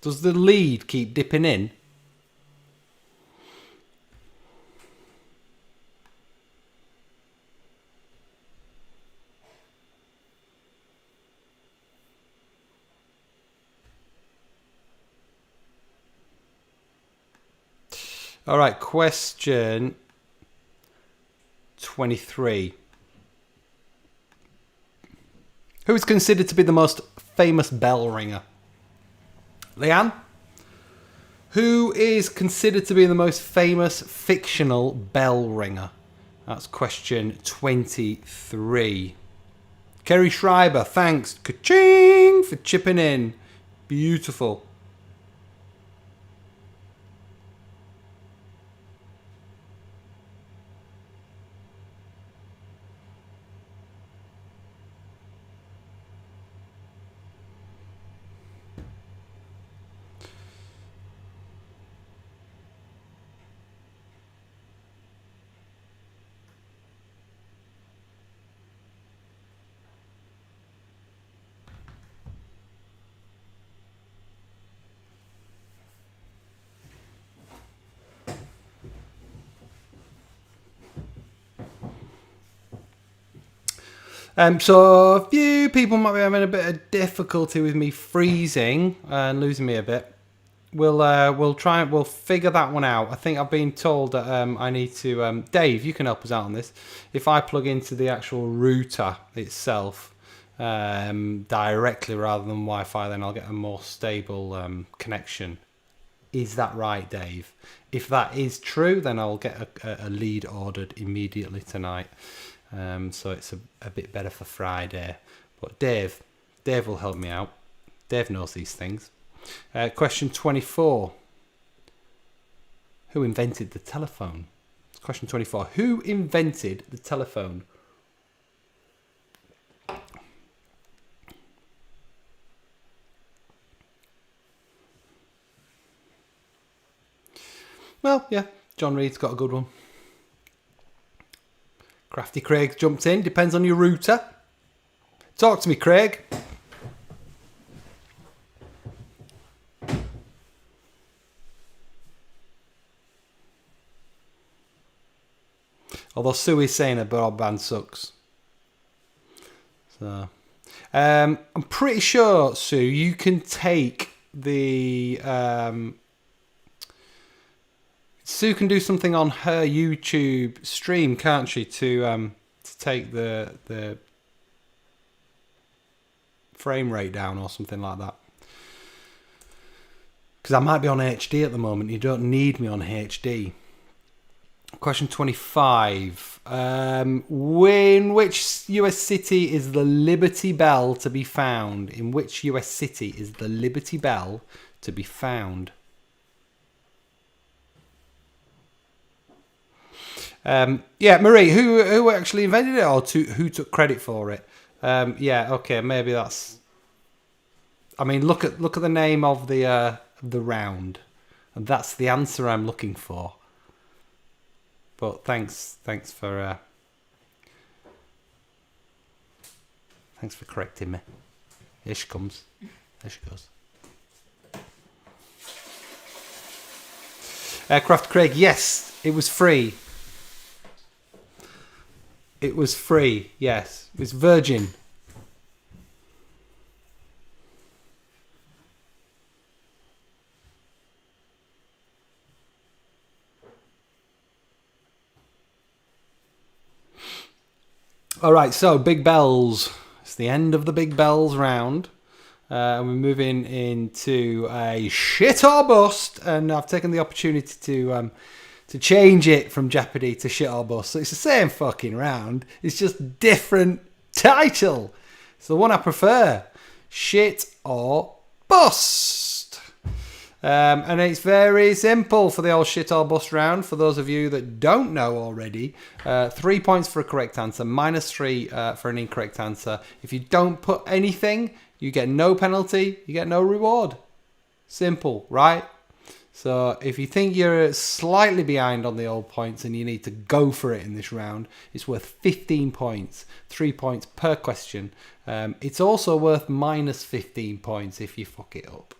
Speaker 1: Does the lead keep dipping in? All right, question 23. Who is considered to be the most famous bell ringer? Leanne? Who is considered to be the most famous fictional bell ringer? That's question 23. Kerry Schreiber, thanks. Ka-ching for chipping in. Beautiful. So a few people might be having a bit of difficulty with me freezing and losing me a bit. We'll figure that one out. I think I've been told that I need to. Dave, you can help us out on this. If I plug into the actual router itself, directly rather than Wi-Fi, then I'll get a more stable connection. Is that right, Dave? If that is true, then I'll get a lead ordered immediately tonight. So it's a bit better for Friday. But Dave will help me out. Dave knows these things. Question 24. Who invented the telephone? Question 24. Who invented the telephone? Well, yeah, John Reed's got a good one. Crafty Craig jumped in. Depends on your router. Talk to me, Craig. Although Sue is saying a broadband sucks. So, I'm pretty sure, Sue, you can take the... Sue can do something on her YouTube stream, can't she, to take the frame rate down or something like that? Because I might be on HD at the moment. You don't need me on HD. Question 25. In which US city is the Liberty Bell to be found? In which US city is the Liberty Bell to be found? Yeah, Marie, who actually invented it, or who took credit for it? Yeah, okay, maybe that's. I mean, look at the name of the round, and that's the answer I'm looking for. But thanks for correcting me. Here she comes. There she goes. Aircraft Craig, yes, it was free. It was free, yes. It was Virgin. All right, so Big Bells. It's the end of the Big Bells round. And we're moving into a shit or bust. And I've taken the opportunity to change it from Jeopardy to shit or bust. So it's the same fucking round. It's just different title. It's the one I prefer. Shit or bust. And it's very simple for the old shit or bust round. For those of you that don't know already, 3 points for a correct answer, -3 for an incorrect answer. If you don't put anything, you get no penalty, you get no reward. Simple, right? So if you think you're slightly behind on the old points and you need to go for it in this round, it's worth 15 points, 3 points per question. It's also worth -15 points if you fuck it up.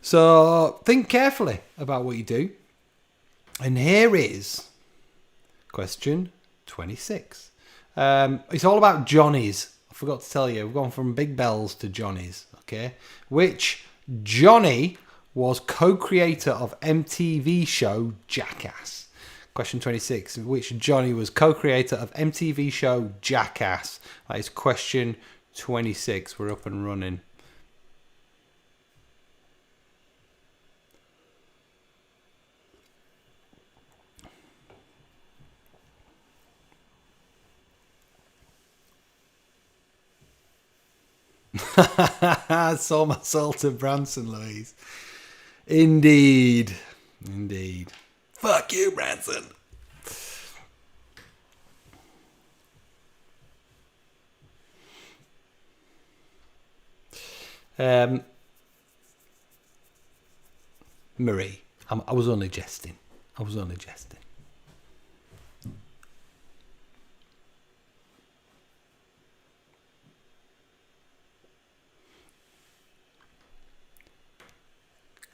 Speaker 1: So think carefully about what you do. And here is question 26. It's all about Johnnies. I forgot to tell you, we've gone from Big Bells to Johnnies. Okay, which Johnny was co-creator of MTV show Jackass. Question 26. Which Johnny was co-creator of MTV show Jackass? That is question 26. We're up and running. Saw my salt of Branson, Louise. Indeed. Fuck you, Branson. Marie, I was only jesting.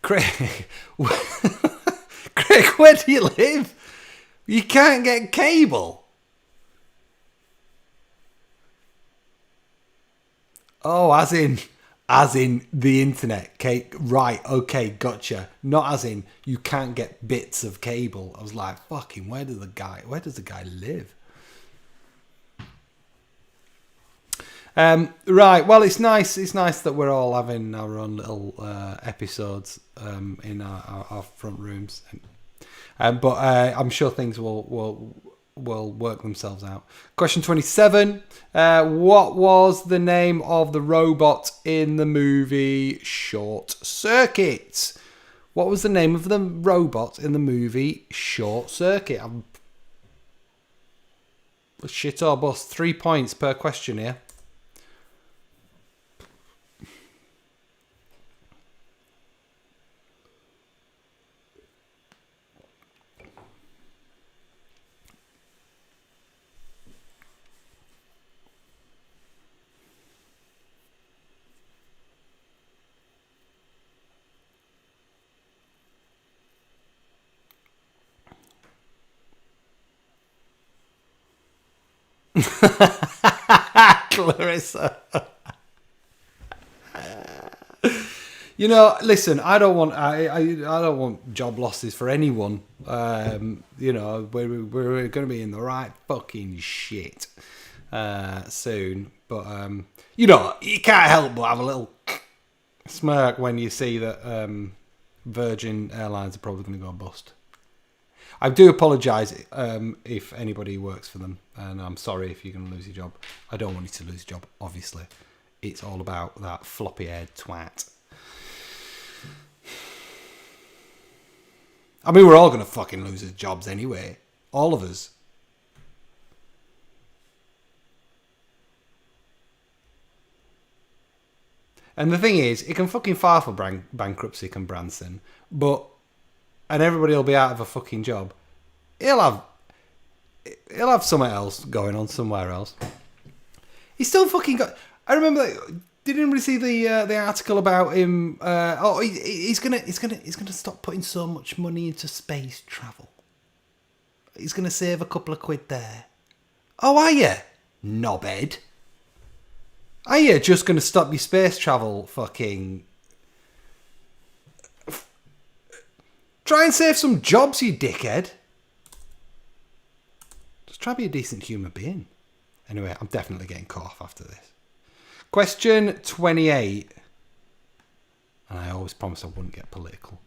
Speaker 1: Craig, Craig, where do you live? You can't get cable. Oh, as in the internet. Okay, right, okay, gotcha. Not as in you can't get bits of cable. I was like, fucking, where does the guy live? Right. Well, it's nice. It's nice that we're all having our own little episodes in our front rooms. But I'm sure things will work themselves out. Question 27. What was the name of the robot in the movie Short Circuit? What was the name of the robot in the movie Short Circuit? Shit or bust. 3 points per question here. Clarissa. You know, listen. I don't want job losses for anyone. You know, we're going to be in the right fucking shit soon. But you know, you can't help but have a little smirk when you see that Virgin Airlines are probably going to go bust. I do apologise if anybody works for them, and I'm sorry if you're going to lose your job. I don't want you to lose your job, obviously. It's all about that floppy-haired twat. I mean, we're all going to fucking lose our jobs anyway. All of us. And the thing is, it can fucking file for bankruptcy, can Branson, and everybody will be out of a fucking job. He'll have something else going on somewhere else. He's still fucking got. I remember. Did anybody see the article about him? He's gonna stop putting so much money into space travel. He's gonna save a couple of quid there. Oh, are you, knobhead? Are you just gonna stop your space travel? Fucking try and save some jobs, you dickhead. Just try to be a decent human being. Anyway, I'm definitely getting cut off after this. Question 28. And I always promised I wouldn't get political.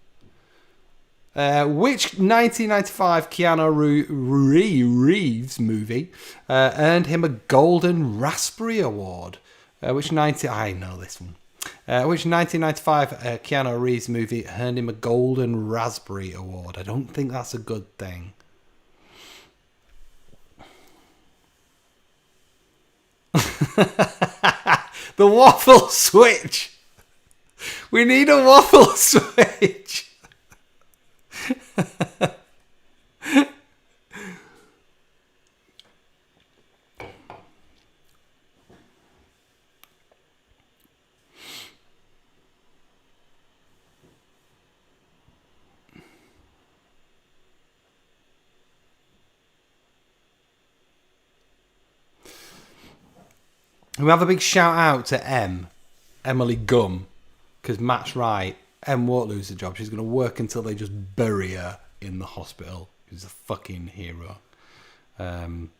Speaker 1: Which 1995 Keanu Reeves movie earned him a Golden Raspberry Award? I know this one. Which 1995 Keanu Reeves movie earned him a Golden Raspberry Award? I don't think that's a good thing. The waffle switch. We need a waffle switch. We have a big shout out to Emily Gum, because Matt's right. Em won't lose her job. She's going to work until they just bury her in the hospital. She's a fucking hero. Can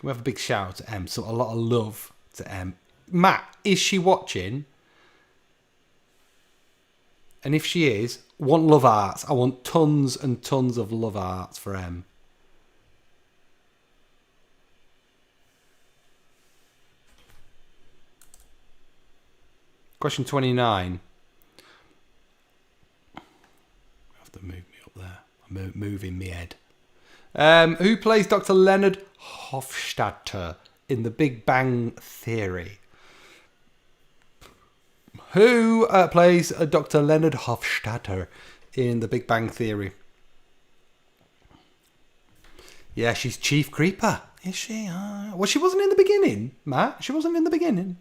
Speaker 1: we have a big shout out to Em? So a lot of love to Em. Matt, is she watching? And if she is, want love hearts. I want tons and tons of love hearts for Em. Question 29. I have to move me up there. I'm moving me head. Who plays Dr. Leonard Hofstadter in The Big Bang Theory? Who plays Dr. Leonard Hofstadter in The Big Bang Theory? Yeah, she's Chief Creeper. Is she? Well, she wasn't in the beginning, Matt. She wasn't in the beginning.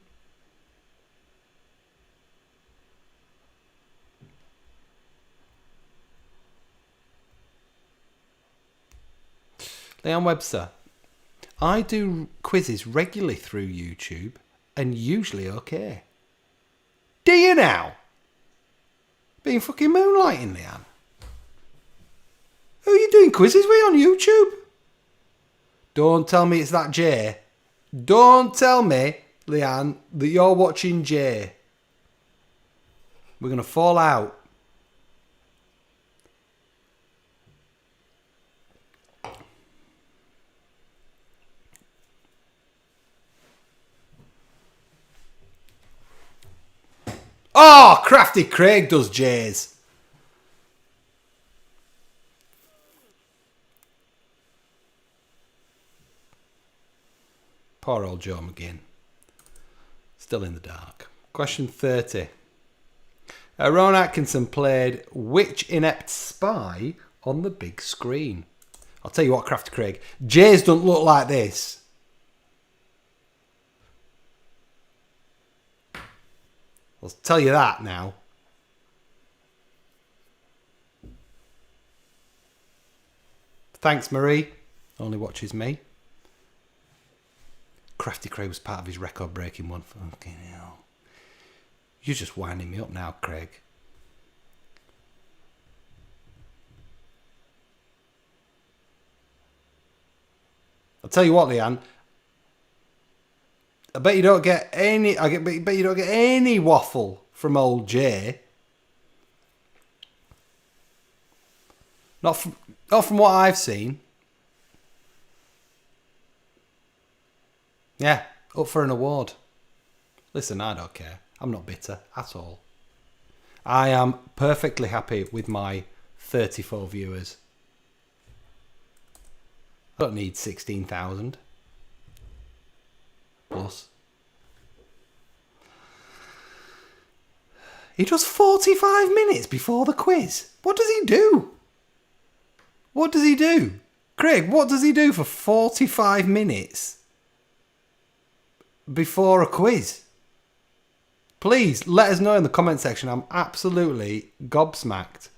Speaker 1: Leon Webster. I do quizzes regularly through YouTube and usually okay. Do you now? Being fucking moonlighting, Leon. Who are you doing quizzes with on YouTube? Don't tell me it's that Jay. Don't tell me Leanne, that you're watching Jay. We're going to fall out. Oh, Crafty Craig does Jay's. Poor old Joe McGinn. Still in the dark. Question 30. Rowan Atkinson played which inept spy on the big screen? I'll tell you what, Crafty Craig. Jay's don't look like this. I'll tell you that now. Thanks, Marie. Only watches me. Crafty Craig was part of his record-breaking one. Fucking hell. You're just winding me up now, Craig. I'll tell you what, Leanne. I bet you don't get any. Bet you don't get any waffle from old Jay. Not from what I've seen. Yeah, up for an award. Listen, I don't care. I'm not bitter at all. I am perfectly happy with my 34 viewers. I don't need 16,000. Plus. He does 45 minutes before the quiz. What does he do? What does he do? Craig, what does he do for 45 minutes before a quiz? Please let us know in the comment section. I'm absolutely gobsmacked.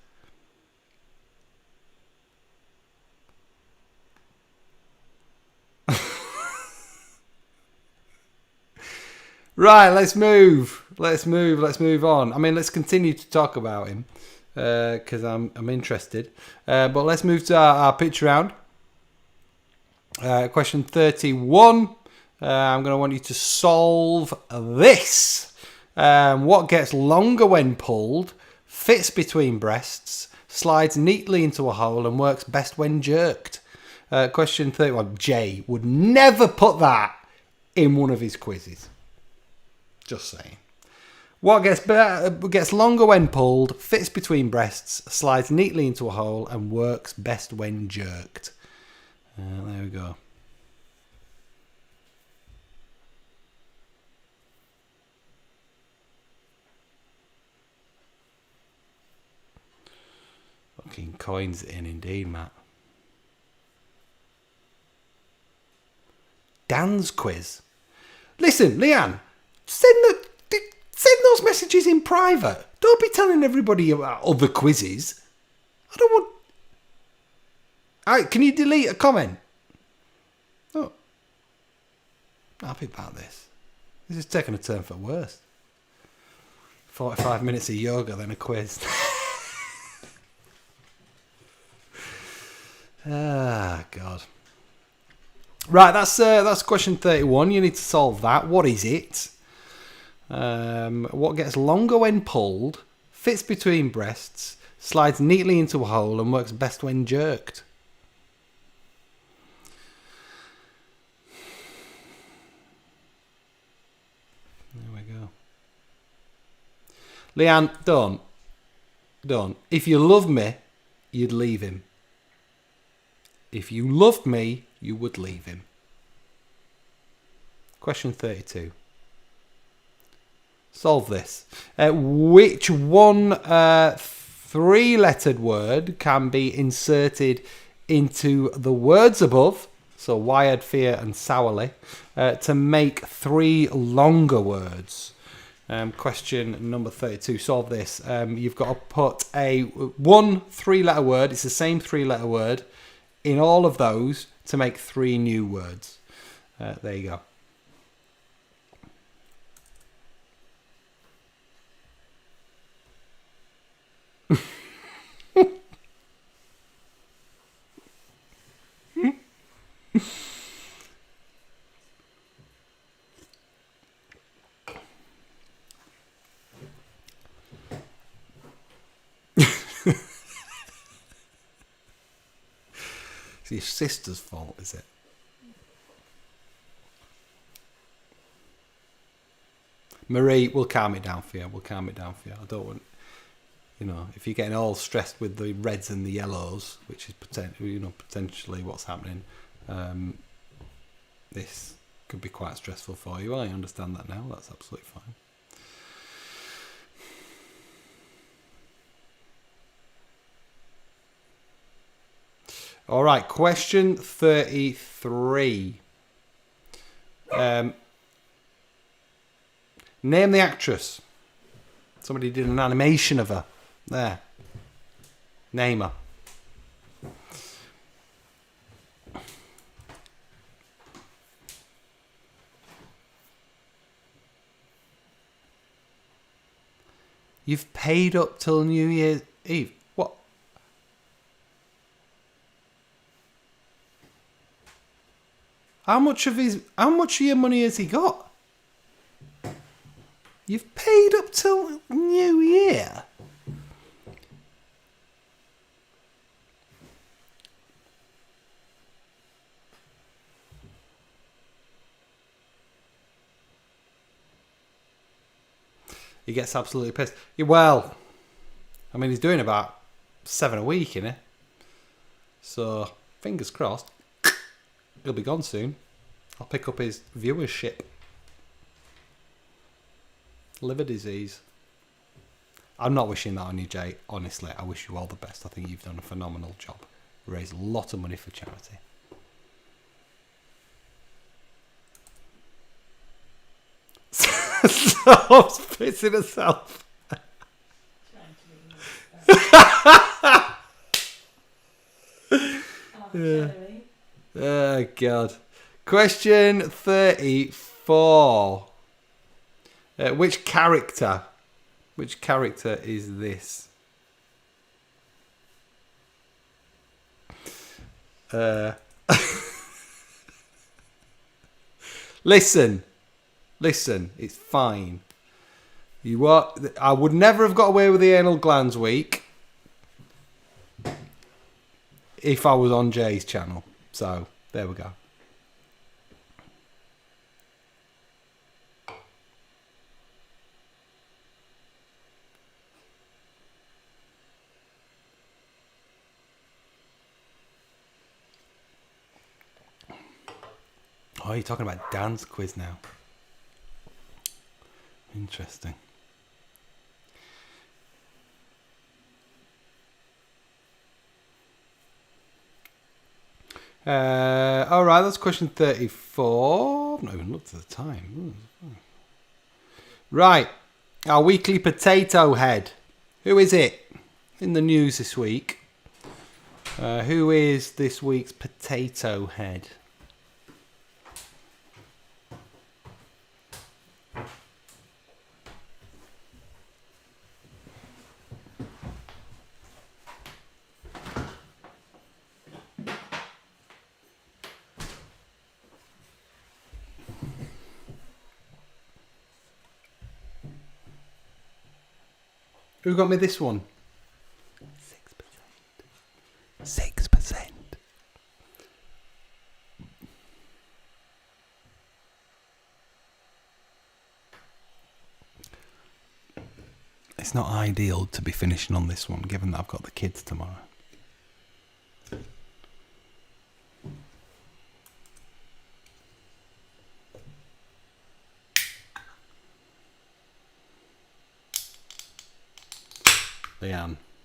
Speaker 1: Right, let's move. Let's move on. I mean, let's continue to talk about him because I'm interested. But let's move to our pitch round. Question 31. I'm going to want you to solve this. What gets longer when pulled, fits between breasts, slides neatly into a hole and works best when jerked? Question 31. Jay would never put that in one of his quizzes. Just saying. What gets longer when pulled, fits between breasts, slides neatly into a hole, and works best when jerked? There we go. Fucking coins in indeed, Matt. Dan's quiz. Listen, Leanne. Send those messages in private. Don't be telling everybody about other quizzes. I don't want... Alright, can you delete a comment? Oh. Happy about this. This is taking a turn for worse. 45 minutes of yoga, then a quiz. Ah, God. Right, that's question 31. You need to solve that. What is it? What gets longer when pulled, fits between breasts, slides neatly into a hole and works best when jerked? There we go. Leanne, don't. If you love me, you'd leave him. If you loved me, you would leave him. Question 32. Solve this. Which one three-lettered word can be inserted into the words above, so wired, fear and sourly, to make three longer words? Question number 32. Solve this. You've got to put one three-letter word. It's the same three-letter word in all of those to make three new words. There you go. your sister's fault, is it? Marie, we'll calm it down for you. We'll calm it down for you. I don't want, if you're getting all stressed with the reds and the yellows, which is potentially what's happening, this could be quite stressful for you. I understand that now. That's absolutely fine. All right, question 33. Name the actress. Somebody did an animation of her. There. Name her. You've paid up till New Year's Eve. What? How much of your money has he got? You've paid up till New Year. He gets absolutely pissed. Well, I mean, he's doing about 7 a week, innit? So, fingers crossed. He'll be gone soon. I'll pick up his viewership. Liver disease. I'm not wishing that on you, Jay. Honestly, I wish you all the best. I think you've done a phenomenal job. Raised a lot of money for charity. Stop's pissing herself. Oh, God. Question 34. Which character is this? Listen, it's fine. I would never have got away with the anal glands week if I was on Jay's channel. So, there we go. Oh, you're talking about Dan's quiz now. Interesting. All right, that's question 34. I've not even looked at the time. Right, our weekly potato head. Who is it in the news this week? Who is this week's potato head? Who got me this one? 6%. It's not ideal to be finishing on this one, given that I've got the kids tomorrow.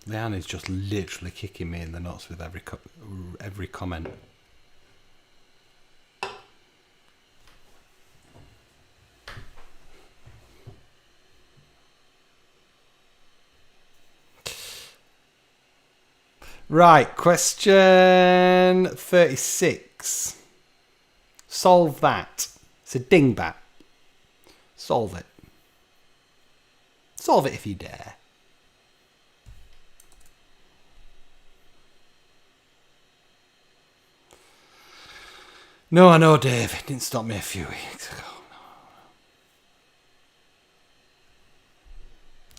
Speaker 1: Leanne is just literally kicking me in the nuts with every comment. Right, question 36. Solve that. It's a dingbat. Solve it. Solve it if you dare. No, I know, Dave. It didn't stop me a few weeks ago.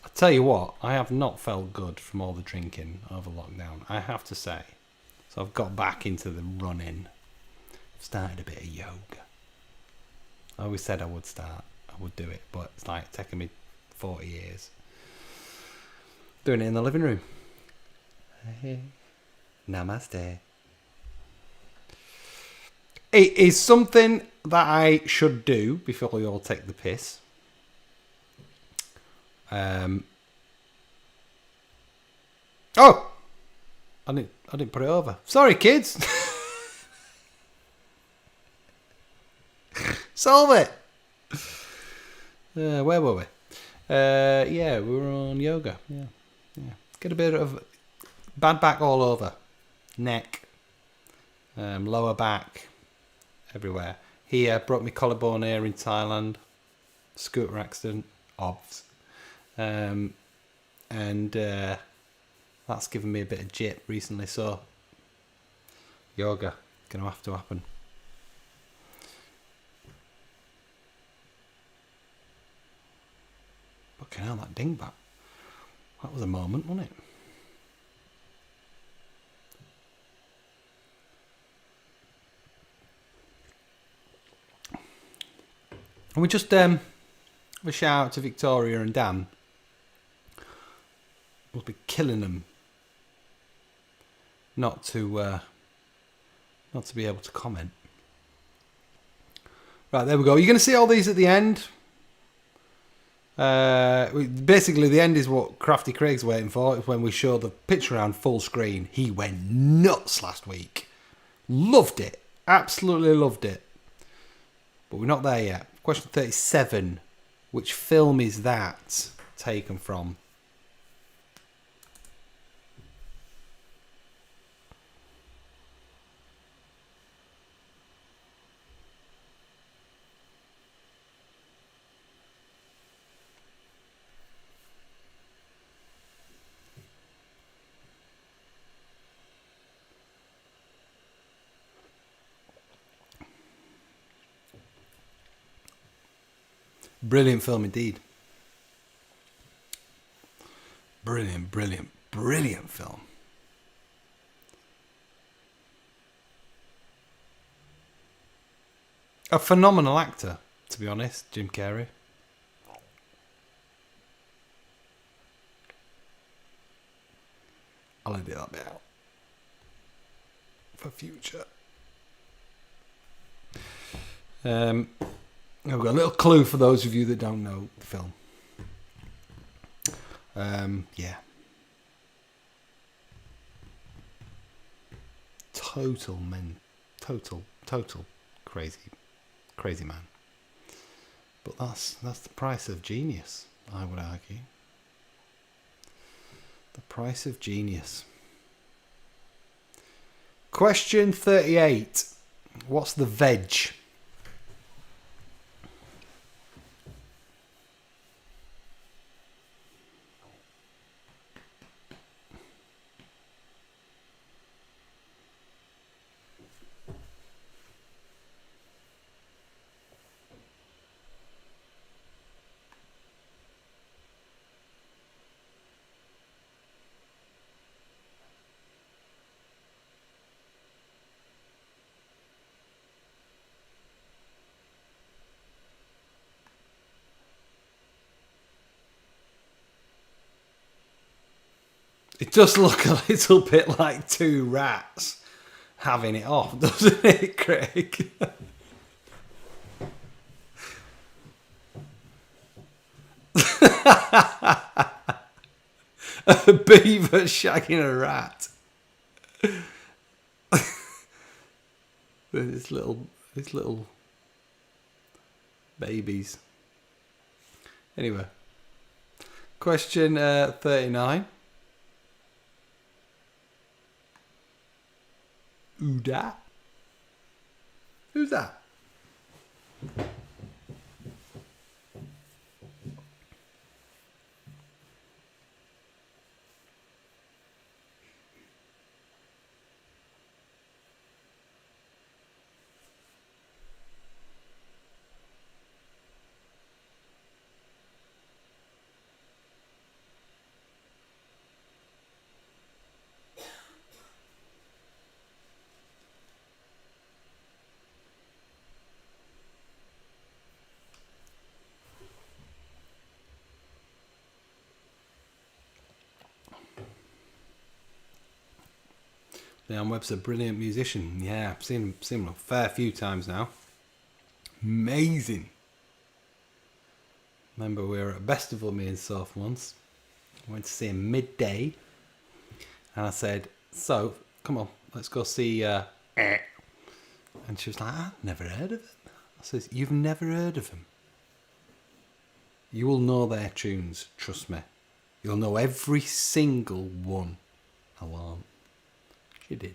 Speaker 1: I'll tell you what, I have not felt good from all the drinking over lockdown. I have to say. So I've got back into the running. Started a bit of yoga. I always said I would do it, but it's like taking me 40 years. Doing it in the living room. Hey. Namaste. It is something that I should do before we all take the piss. Oh! I didn't put it over. Sorry, kids. Solve it. Where were we? Yeah, we were on yoga. Yeah. Get a bit of bad back all over, neck, lower back, everywhere. Here, broke my collarbone here in Thailand. Scooter accident, obvs. And that's given me a bit of jip recently. So yoga gonna have to happen. Fucking hell, that dingbat. That was a moment, wasn't it? And we just have a shout out to Victoria and Dan. We'll be killing them not to be able to comment. Right, there we go. You're going to see all these at the end. Basically, the end is what Crafty Craig's waiting for. It's when we show the picture around full screen. He went nuts last week. Loved it. Absolutely loved it. But we're not there yet. Question 37. Which film is that taken from? Brilliant film indeed. Brilliant film. A phenomenal actor, to be honest, Jim Carrey. I'll edit that bit out for future. I've got a little clue for those of you that don't know the film. Yeah. Total crazy man. But that's the price of genius, I would argue. The price of genius. Question 38. What's the veg? It does look a little bit like two rats having it off, doesn't it, Craig? A beaver shagging a rat. With his little babies. Anyway. Question 39. Who dat? Who's that? Leon Webb's a brilliant musician. Yeah, I've seen him a fair few times now. Amazing. Remember we were at a festival, me and Soph, once. I went to see him midday. And I said, so, come on, let's go see... And she was like, I've never heard of him. I says, you've never heard of him? You will know their tunes, trust me. You'll know every single one. Alarm. She did.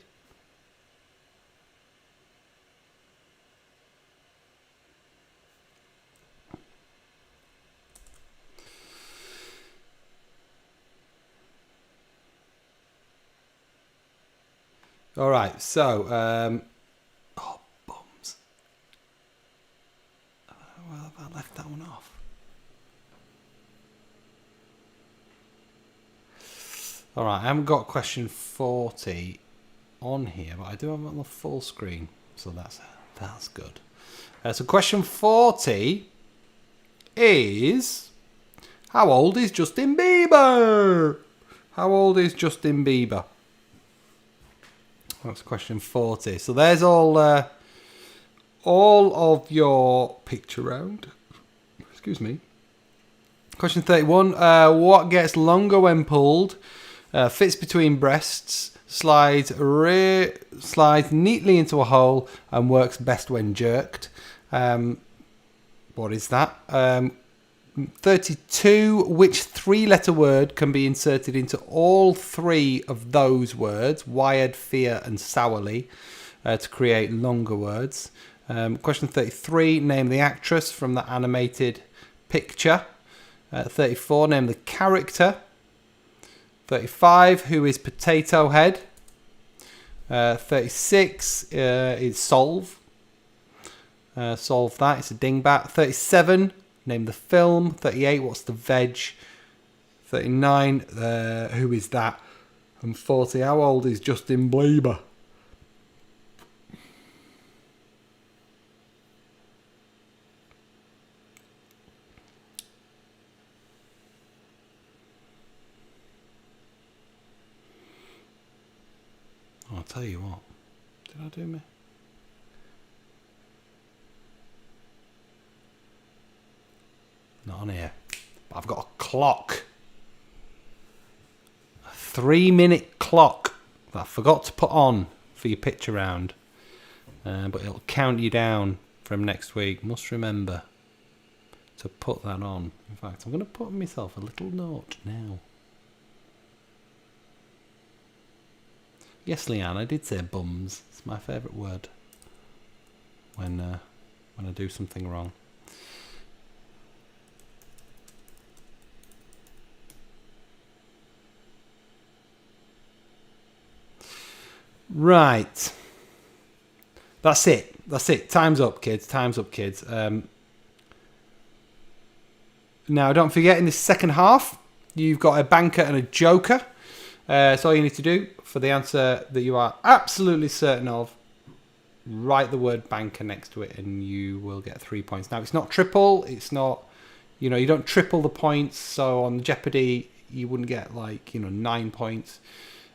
Speaker 1: All right, so, oh, bums. Well, have I left that one off? All right, I haven't got question 40 on here, but I do have it on the full screen, so that's good. So question 40 is, how old is Justin Bieber? How old is Justin Bieber? That's question 40. So there's all of your picture round. Excuse me. Question 31. What gets longer when pulled? Fits between breasts, slides neatly into a hole, and works best when jerked. What is that? 32. Which three-letter word can be inserted into all three of those words, wired, fear, and sourly, to create longer words? Question 33. Name the actress from the animated picture. 34. Name the character. 35. Who is Potato Head? 36 is solve. Solve that. It's a dingbat. 37. Name the film. 38. What's the veg? 39. Who is that? And 40. How old is Justin Bieber? I'll tell you what. Did I do me? Not on here. But I've got a clock. A 3-minute clock that I forgot to put on for your picture round. But it'll count you down from next week. Must remember to put that on. In fact, I'm going to put myself a little note now. Yes, Leanne, I did say bums. It's my favourite word when I do something wrong. Right. That's it. That's it. Time's up, kids. Time's up, kids. Now, don't forget, in this second half, you've got a banker and a joker. So all you need to do for the answer that you are absolutely certain of, write the word banker next to it and you will get 3 points. Now, it's not triple. It's not, you don't triple the points. So on Jeopardy, you wouldn't get 9 points.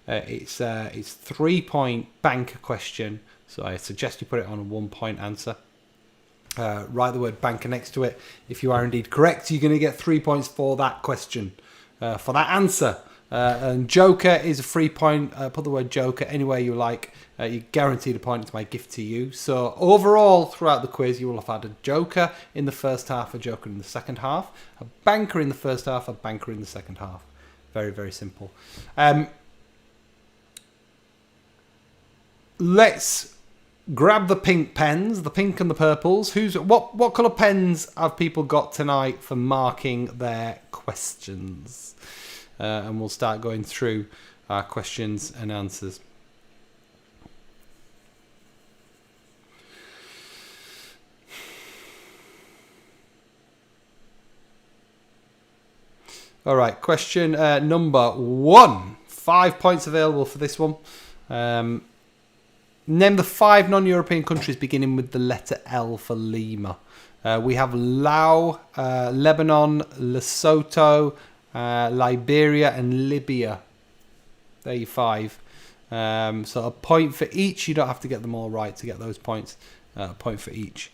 Speaker 1: It's 3-point banker question. So I suggest you put it on a 1-point answer. Write the word banker next to it. If you are indeed correct, you're going to get 3 points for that question, for that answer. And joker is a 3-point. Put the word joker anywhere you like. You're guaranteed a point. It's my gift to you. So overall, throughout the quiz, you will have had a joker in the first half, a joker in the second half, a banker in the first half, a banker in the second half. Very, very simple. Let's grab the pink pens, the pink and the purples. What colour pens have people got tonight for marking their questions? And we'll start going through our questions and answers. All right, question number 1. 5 points available for this one. Name the 5 non-European countries beginning with the letter L for Lima. We have Laos, Lebanon, Lesotho, Liberia and Libya. There you 5. So a point for each. You don't have to get them all right to get those points. A point for each.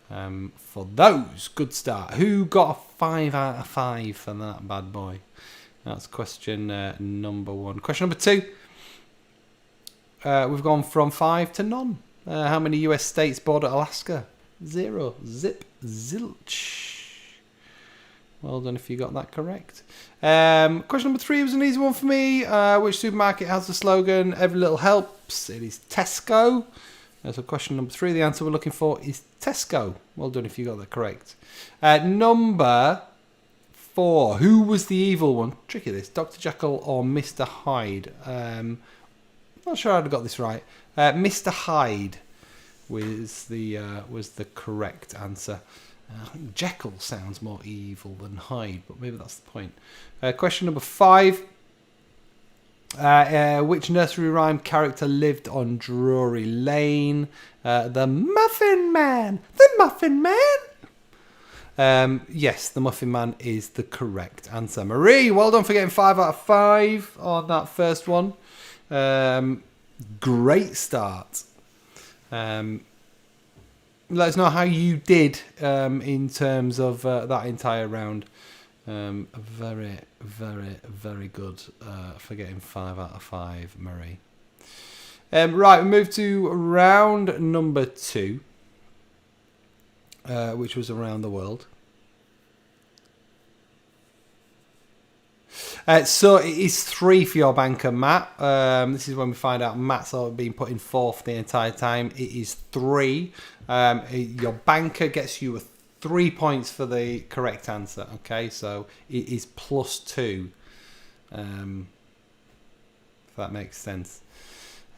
Speaker 1: For those, good start. Who got a 5 out of 5 for that bad boy? That's question number 1. Question number 2. We've gone from 5 to none. How many US states border Alaska? 0. Zip. Zilch. Well done if you got that correct. Question number 3 was an easy one for me. Which supermarket has the slogan, "Every little helps"? It is Tesco. So question number 3, the answer we're looking for is Tesco. Well done if you got that correct. Number 4, who was the evil one? Tricky this, Dr. Jekyll or Mr. Hyde? Not sure I'd have got this right. Mr. Hyde was the correct answer. I think Jekyll sounds more evil than Hyde, but maybe that's the point. Question number 5. Which nursery rhyme character lived on Drury Lane? The Muffin Man. The Muffin Man. Yes, the Muffin Man is the correct answer. Marie, well done for getting 5 out of 5 on that first one. Great start. Let us know how you did in terms of that entire round. Very, very, very good for getting 5 out of 5, Marie. Right, we move to round number 2, which was around the world. So it is 3 for your banker, Matt. This is when we find out Matt's been put in 4th the entire time. It is 3. Your banker gets you 3 points for the correct answer. Okay, so it is +2. If that makes sense.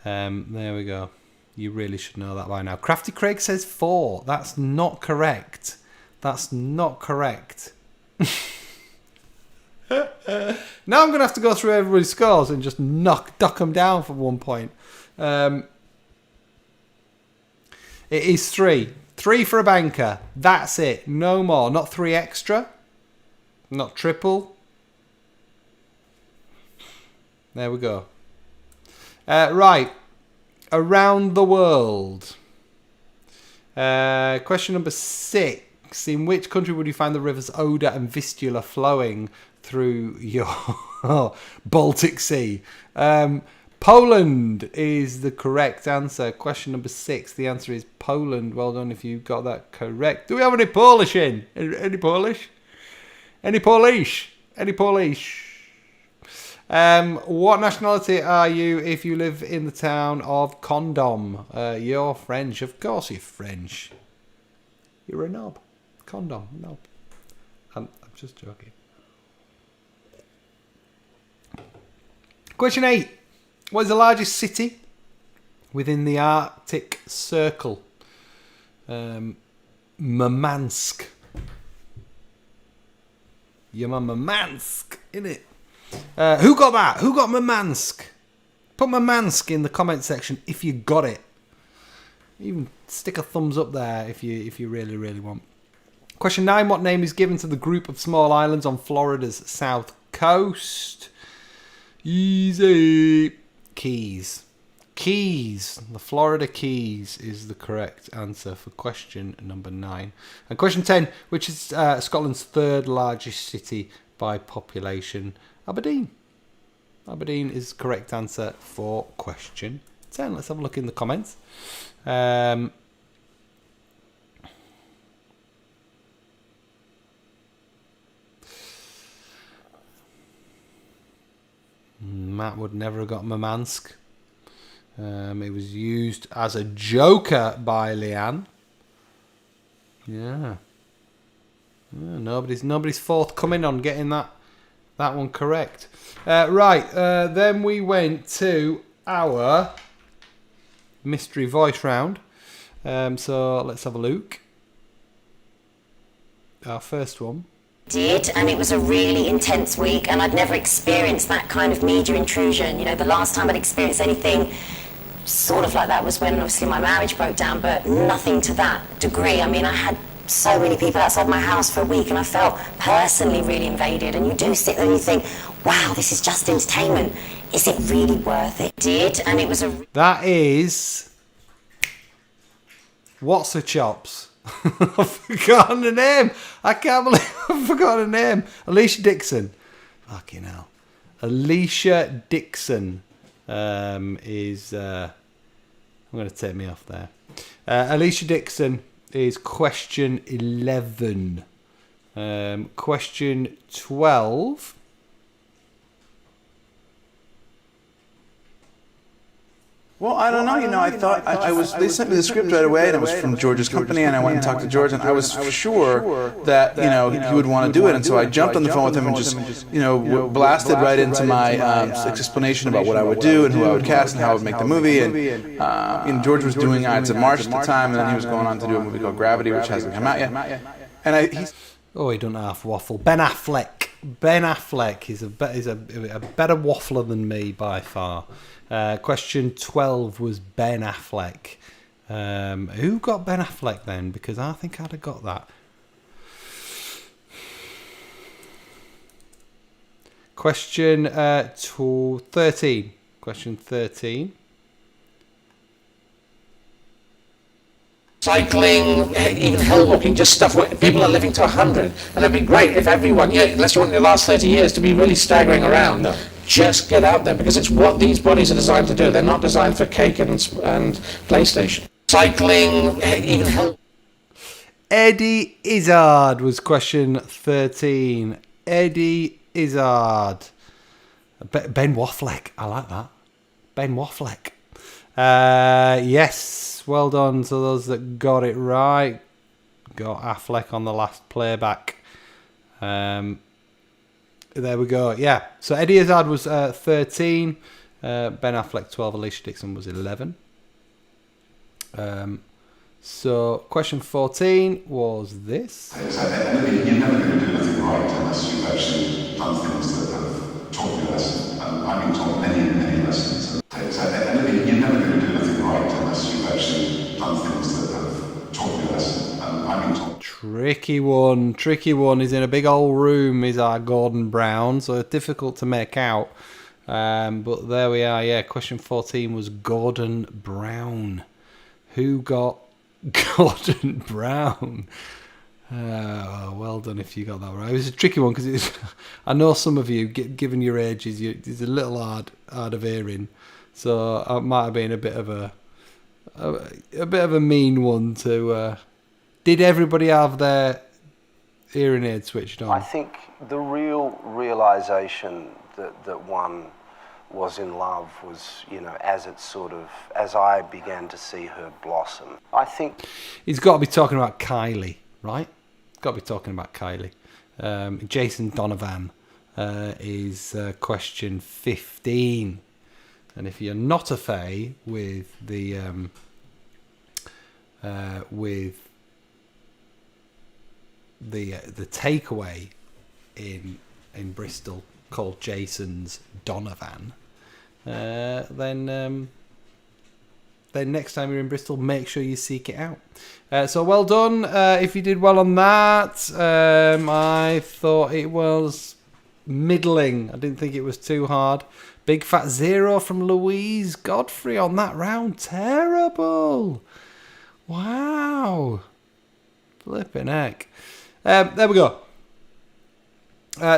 Speaker 1: There we go. You really should know that by now. Crafty Craig says 4. That's not correct. That's not correct. Now I'm going to have to go through everybody's scores and just duck them down for 1 point. It is 3. 3 for a banker. That's it. No more. Not 3 extra. Not triple. There we go. Right. Around the world. Question number 6. In which country would you find the rivers Oder and Vistula flowing through your Baltic Sea? Poland is the correct answer. Question number 6. The answer is Poland. Well done if you got that correct. Do we have any Polish in? Any Polish? Any Polish? Any Polish? What nationality are you if you live in the town of Condom? You're French. Of course you're French. You're a knob. Condom. Knob. I'm just joking. Question 8. What is the largest city within the Arctic Circle? Murmansk. You're Murmansk, innit? Who got that? Who got Murmansk? Put Murmansk in the comment section if you got it. Even stick a thumbs up there if you really, really want. Question 9. What name is given to the group of small islands on Florida's south coast? Easy. Keys. Keys. The Florida Keys is the correct answer for question number 9. And question 10. Which is Scotland's 3rd largest city by population? Aberdeen. Aberdeen is the correct answer for question 10. Let's have a look in the comments. Matt would never have got Murmansk. It was used as a joker by Leanne. Yeah. Nobody's forthcoming on getting that one correct. Right. Then we went to our mystery voice round. So let's have a look. Our first one.
Speaker 2: And it was a really intense week, and I'd never experienced that kind of media intrusion. You know, the last time I'd experienced anything sort of like that was when obviously my marriage broke down, but nothing to that degree. I mean, I had so many people outside my house for a week, and I felt personally really invaded. And you do sit there and you think, wow, this is just entertainment. Is it really worth it? Did, and it was a...
Speaker 1: That is... What's the chops? I've forgotten the name. I can't believe I've forgotten the name. Alicia Dixon. Fucking hell. Alicia Dixon is... I'm going to take me off there. Alicia Dixon is question 11. Question 12.
Speaker 3: Well, I don't know. You know, I thought I was. They sent me the script right away, and it was from George's company, and I went and talked to George, and I was sure that he would want to do it, and so I jumped on the phone with him and just blasted right into my explanation about what I would do and who I would cast and how I would make the movie, and George was doing Ides of March at the time, and then he was going on to do a movie called Gravity, which hasn't come out yet, and he
Speaker 1: don't half waffle. Ben Affleck. Ben Affleck is a better waffler than me by far. Question 12 was Ben Affleck. Who got Ben Affleck then? Because I think I'd have got that. Question 13. Question 13.
Speaker 4: Cycling, even hill walking, just stuff where people are living to 100. And it'd be great if everyone, unless you want the last 30 years to be really staggering around, just get out there, because it's what these bodies are designed to do. They're not designed for cake and PlayStation. Cycling, even hill...
Speaker 1: Eddie Izzard was question 13. Eddie Izzard. Ben Waffleck. I like that. Ben Waffleck. Yes. Well done to those that got it right. Got Affleck on the last playback. There we go. Yeah. So Eddie Izzard was 13. Ben Affleck 12. Alicia Dixon was 11. So question 14 was this.
Speaker 5: You're never going to do anything right unless you've actually done things that have taught you a lesson. And I've been taught many, many lessons. You're never going to do anything right unless you've actually done things that have taught you a lesson. And I've been taught...
Speaker 1: Tricky one. He's in a big old room, is our Gordon Brown, so it's difficult to make out. But there we are, yeah. Question 14 was Gordon Brown. Who got Gordon Brown? Well done if you got that right. It was a tricky one because I know some of you, given your ages, it's a little hard of hearing. So it might have been a bit of a mean one to... Did everybody have their hearing aid switched on?
Speaker 6: I think the real realization that one was in love was, as I began to see her blossom. I think...
Speaker 1: He's got to be talking about Kylie, right? Got to be talking about Kylie. Jason Donovan is question 15. And if you're not a fae with the takeaway in Bristol called Jason's Donovan, then next time you're in Bristol, make sure you seek it out. So well done if you did well on that. I thought it was middling. I didn't think it was too hard. Big fat 0 from Louise Godfrey on that round. Terrible. Wow. Flipping heck. There we go.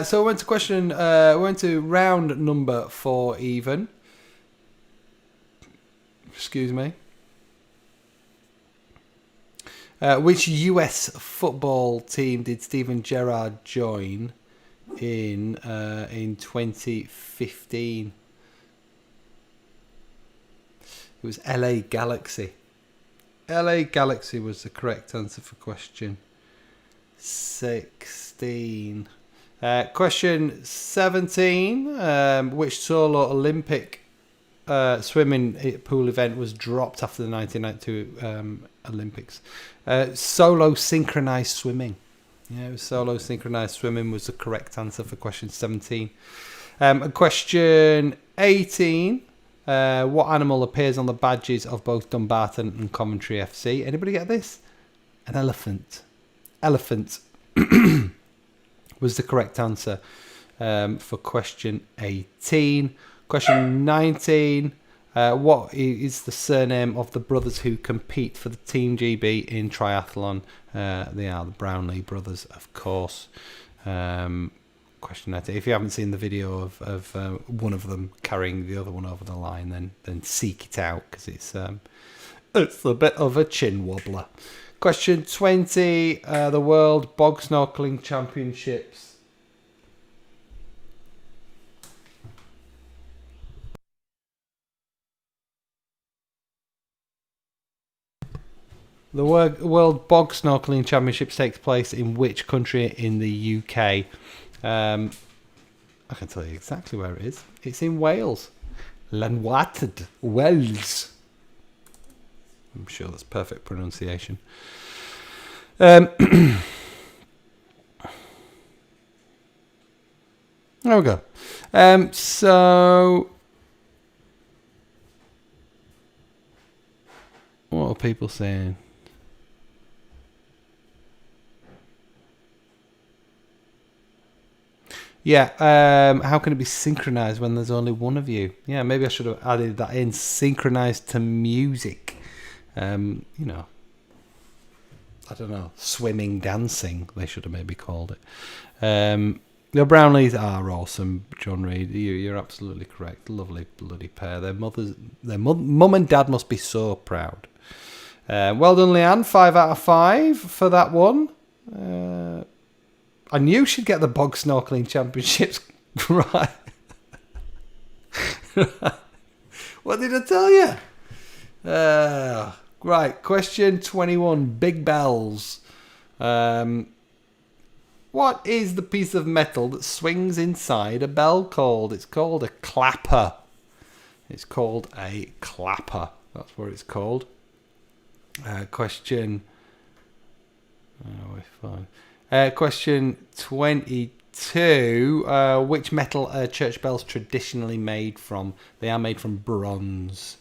Speaker 1: So we went to round number 4 even. Excuse me. Which US football team did Steven Gerrard join in 2015? It was LA Galaxy. LA Galaxy was the correct answer for question 16. Question 17. Which solo Olympic swimming pool event was dropped after the 1992 Olympics? Solo synchronized swimming. Yeah, it was solo synchronized swimming was the correct answer for question 17. Question 18. What animal appears on the badges of both Dumbarton and Coventry FC? Anybody get this? An elephant. elephant was the correct answer for question 18. Question 19. What is the surname of the brothers who compete for the Team GB in triathlon? They are the Brownlee brothers, of course. Question 19. If you haven't seen the video of one of them carrying the other one over the line, then seek it out, because it's a bit of a chin wobbler. Question 20. The World Bog Snorkeling Championships. The World Bog Snorkeling Championships takes place in which country in the UK? I can tell you exactly where it is. It's in Wales. Llanwatad, Wales. I'm sure that's perfect pronunciation. There we go. So, what are people saying? Yeah, how can it be synchronized when there's only one of you? Yeah, maybe I should have added that in. Synchronized to music. You know, I don't know. Swimming, dancing, they should have maybe called it. The Brownlees are awesome, John Reed. You're absolutely correct. Lovely bloody pair. Their mum and dad must be so proud. Well done, Leanne. 5 out of 5 for that one. I knew she'd get the Bog Snorkeling Championships right. What did I tell you? Right, question 21. Big bells. What is the piece of metal that swings inside a bell called? It's called a clapper. It's called a clapper. That's what it's called. Question... Oh, we're fine. Question 22. Which metal are church bells traditionally made from? They are made from bronze.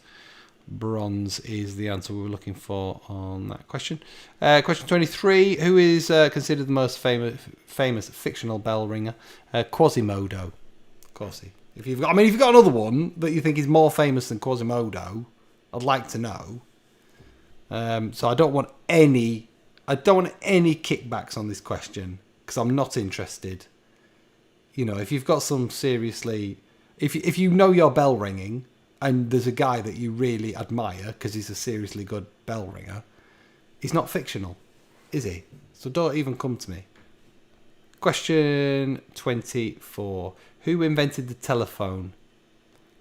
Speaker 1: Bronze is the answer we were looking for on that question. Question 23. Who is considered the most famous fictional bell ringer? Quasimodo. Of course. If you've got another one that you think is more famous than Quasimodo, I'd like to know. So I don't want any kickbacks on this question, because I'm not interested. You know, if you've got some seriously... If you know your bell ringing, and there's a guy that you really admire because he's a seriously good bell ringer, he's not fictional, is he? So don't even come to me. Question 24. Who invented the telephone?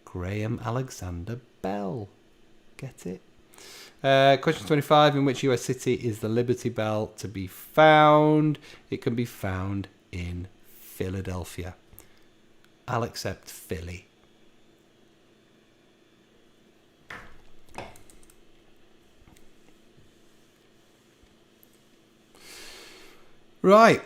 Speaker 1: Graham Alexander Bell. Get it? Question 25. In which US city is the Liberty Bell to be found? It can be found in Philadelphia. I'll accept Philly. Right.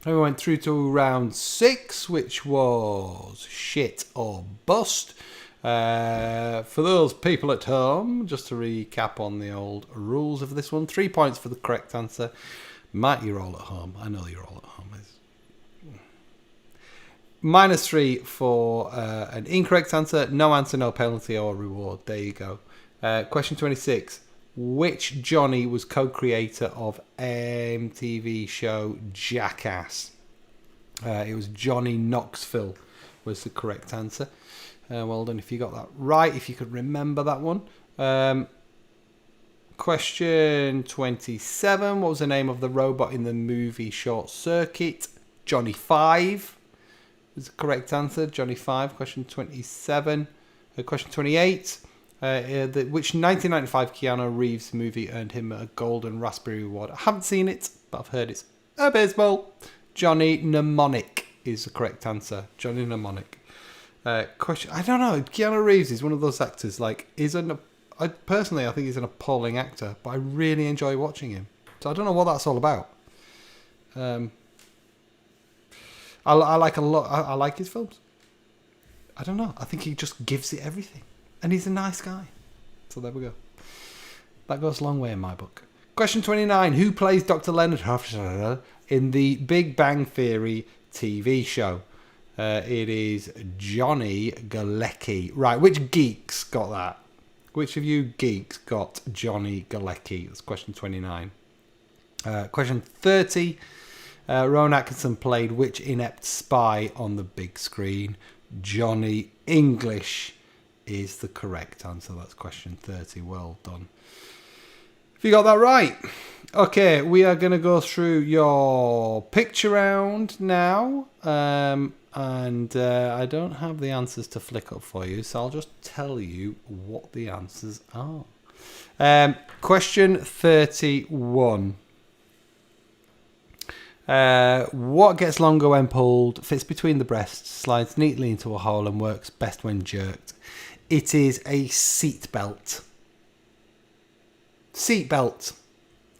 Speaker 1: We went through to round 6, which was shit or bust. For those people at home, just to recap on the old rules of this one, 3 points for the correct answer. Matt, you're all at home. I know you're all at home. -3 for an incorrect answer. No answer, no penalty or reward. There you go. Question 26. Which Johnny was co-creator of MTV show Jackass? It was Johnny Knoxville was the correct answer. Well done if you got that right, if you could remember that one. Question 27. What was the name of the robot in the movie Short Circuit? Johnny 5 was the correct answer. Johnny 5. Question 27. Question 28. Which 1995 Keanu Reeves movie earned him a Golden Raspberry Award? I haven't seen it, but I've heard it's abysmal. Johnny Mnemonic is the correct answer. Johnny Mnemonic. Question. I don't know. Keanu Reeves is one of those actors. I personally think he's an appalling actor, but I really enjoy watching him. So I don't know what that's all about. I like a lot. I like his films. I don't know. I think he just gives it everything. And he's a nice guy. So there we go. That goes a long way in my book. Question 29. Who plays Dr. Leonard Hofstadter in the Big Bang Theory TV show? It is Johnny Galecki. Right, which geeks got that? Which of you geeks got Johnny Galecki? That's question 29. Question 30. Rowan Atkinson played which inept spy on the big screen? Johnny English is the correct answer. That's question 30. Well done. If you got that right. Okay, we are going to go through your picture round now. And I don't have the answers to flick up for you, so I'll just tell you what the answers are. Question 31. What gets longer when pulled, fits between the breasts, slides neatly into a hole and works best when jerked? It is a seat belt. Seat belt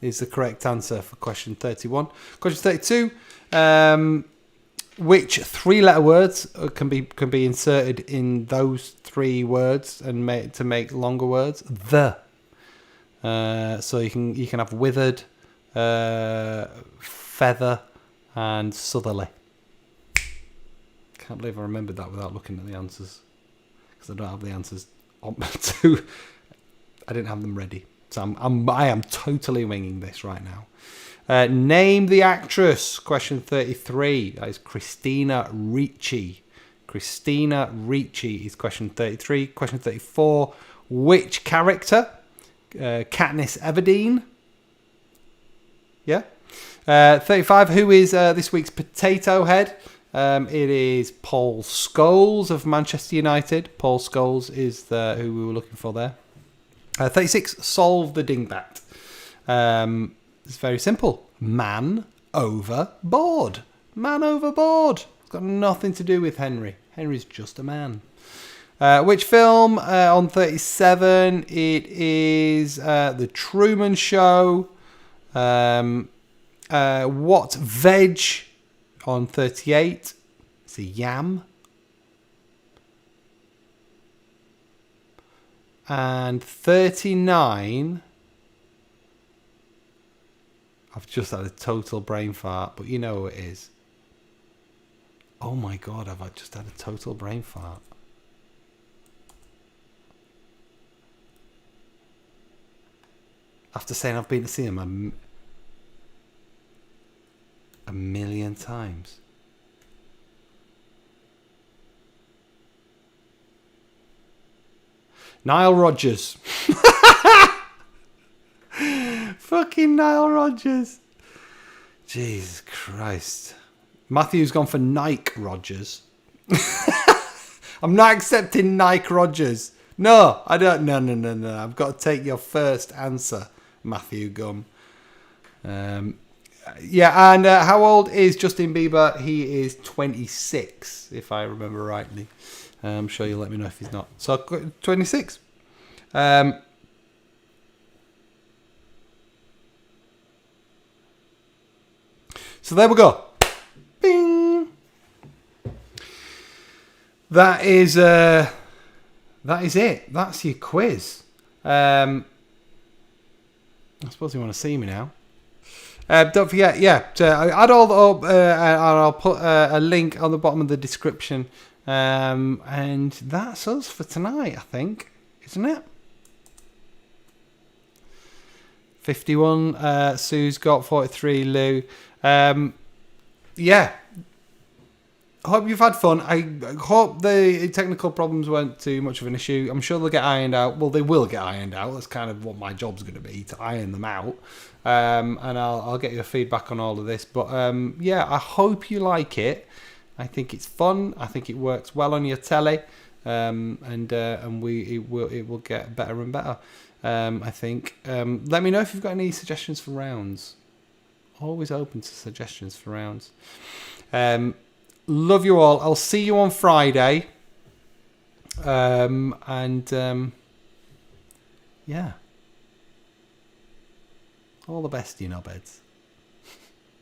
Speaker 1: is the correct answer for question 31. Question 32. Which three-letter words can be inserted in those three words and to make longer words? The. So you can have withered, feather, and southerly. Can't believe I remembered that without looking at the answers, because I don't have the answers on to. I didn't have them ready, so I am totally winging this right now. Name the actress. Question 33. That is Christina Ricci. Christina Ricci is question 33. Question 34. Which character? Katniss Everdeen. Yeah. 35. Who is this week's potato head? It is Paul Scholes of Manchester United. Paul Scholes is who we were looking for there. 36. Solve the dingbat. It's very simple. Man overboard. Man overboard. It's got nothing to do with Henry. Henry's just a man. Which film? On 37, it is The Truman Show. What veg? On 38, it's a yam. And 39... I've just had a total brain fart, but you know what it is. Oh my God, I've just had a total brain fart. After saying I've been to see him a million times. Nile Rodgers. Fucking Nile Rodgers. Jesus Christ. Matthew's gone for Nike Rodgers. I'm not accepting Nike Rodgers. No, I don't. No. I've got to take your first answer, Matthew Gum. Yeah, and how old is Justin Bieber? He is 26, if I remember rightly. I'm sure you'll let me know if he's not. So, 26. So there we go. Bing. That is it. That's your quiz. I suppose you want to see me now. Don't forget, add all up, and I'll put a link on the bottom of the description. And that's us for tonight, I think, isn't it? 51, Sue's got 43, Lou. Yeah. I hope you've had fun. I hope the technical problems weren't too much of an issue. I'm sure they'll get ironed out. Well, they will get ironed out. That's kind of what my job's going to be, to iron them out. And I'll get your feedback on all of this. But yeah, I hope you like it. I think it's fun. I think it works well on your telly. And it will get better and better. I think. Let me know if you've got any suggestions for rounds. Always open to suggestions for rounds. Love you all. I'll see you on Friday. Yeah. All the best, you know, beds.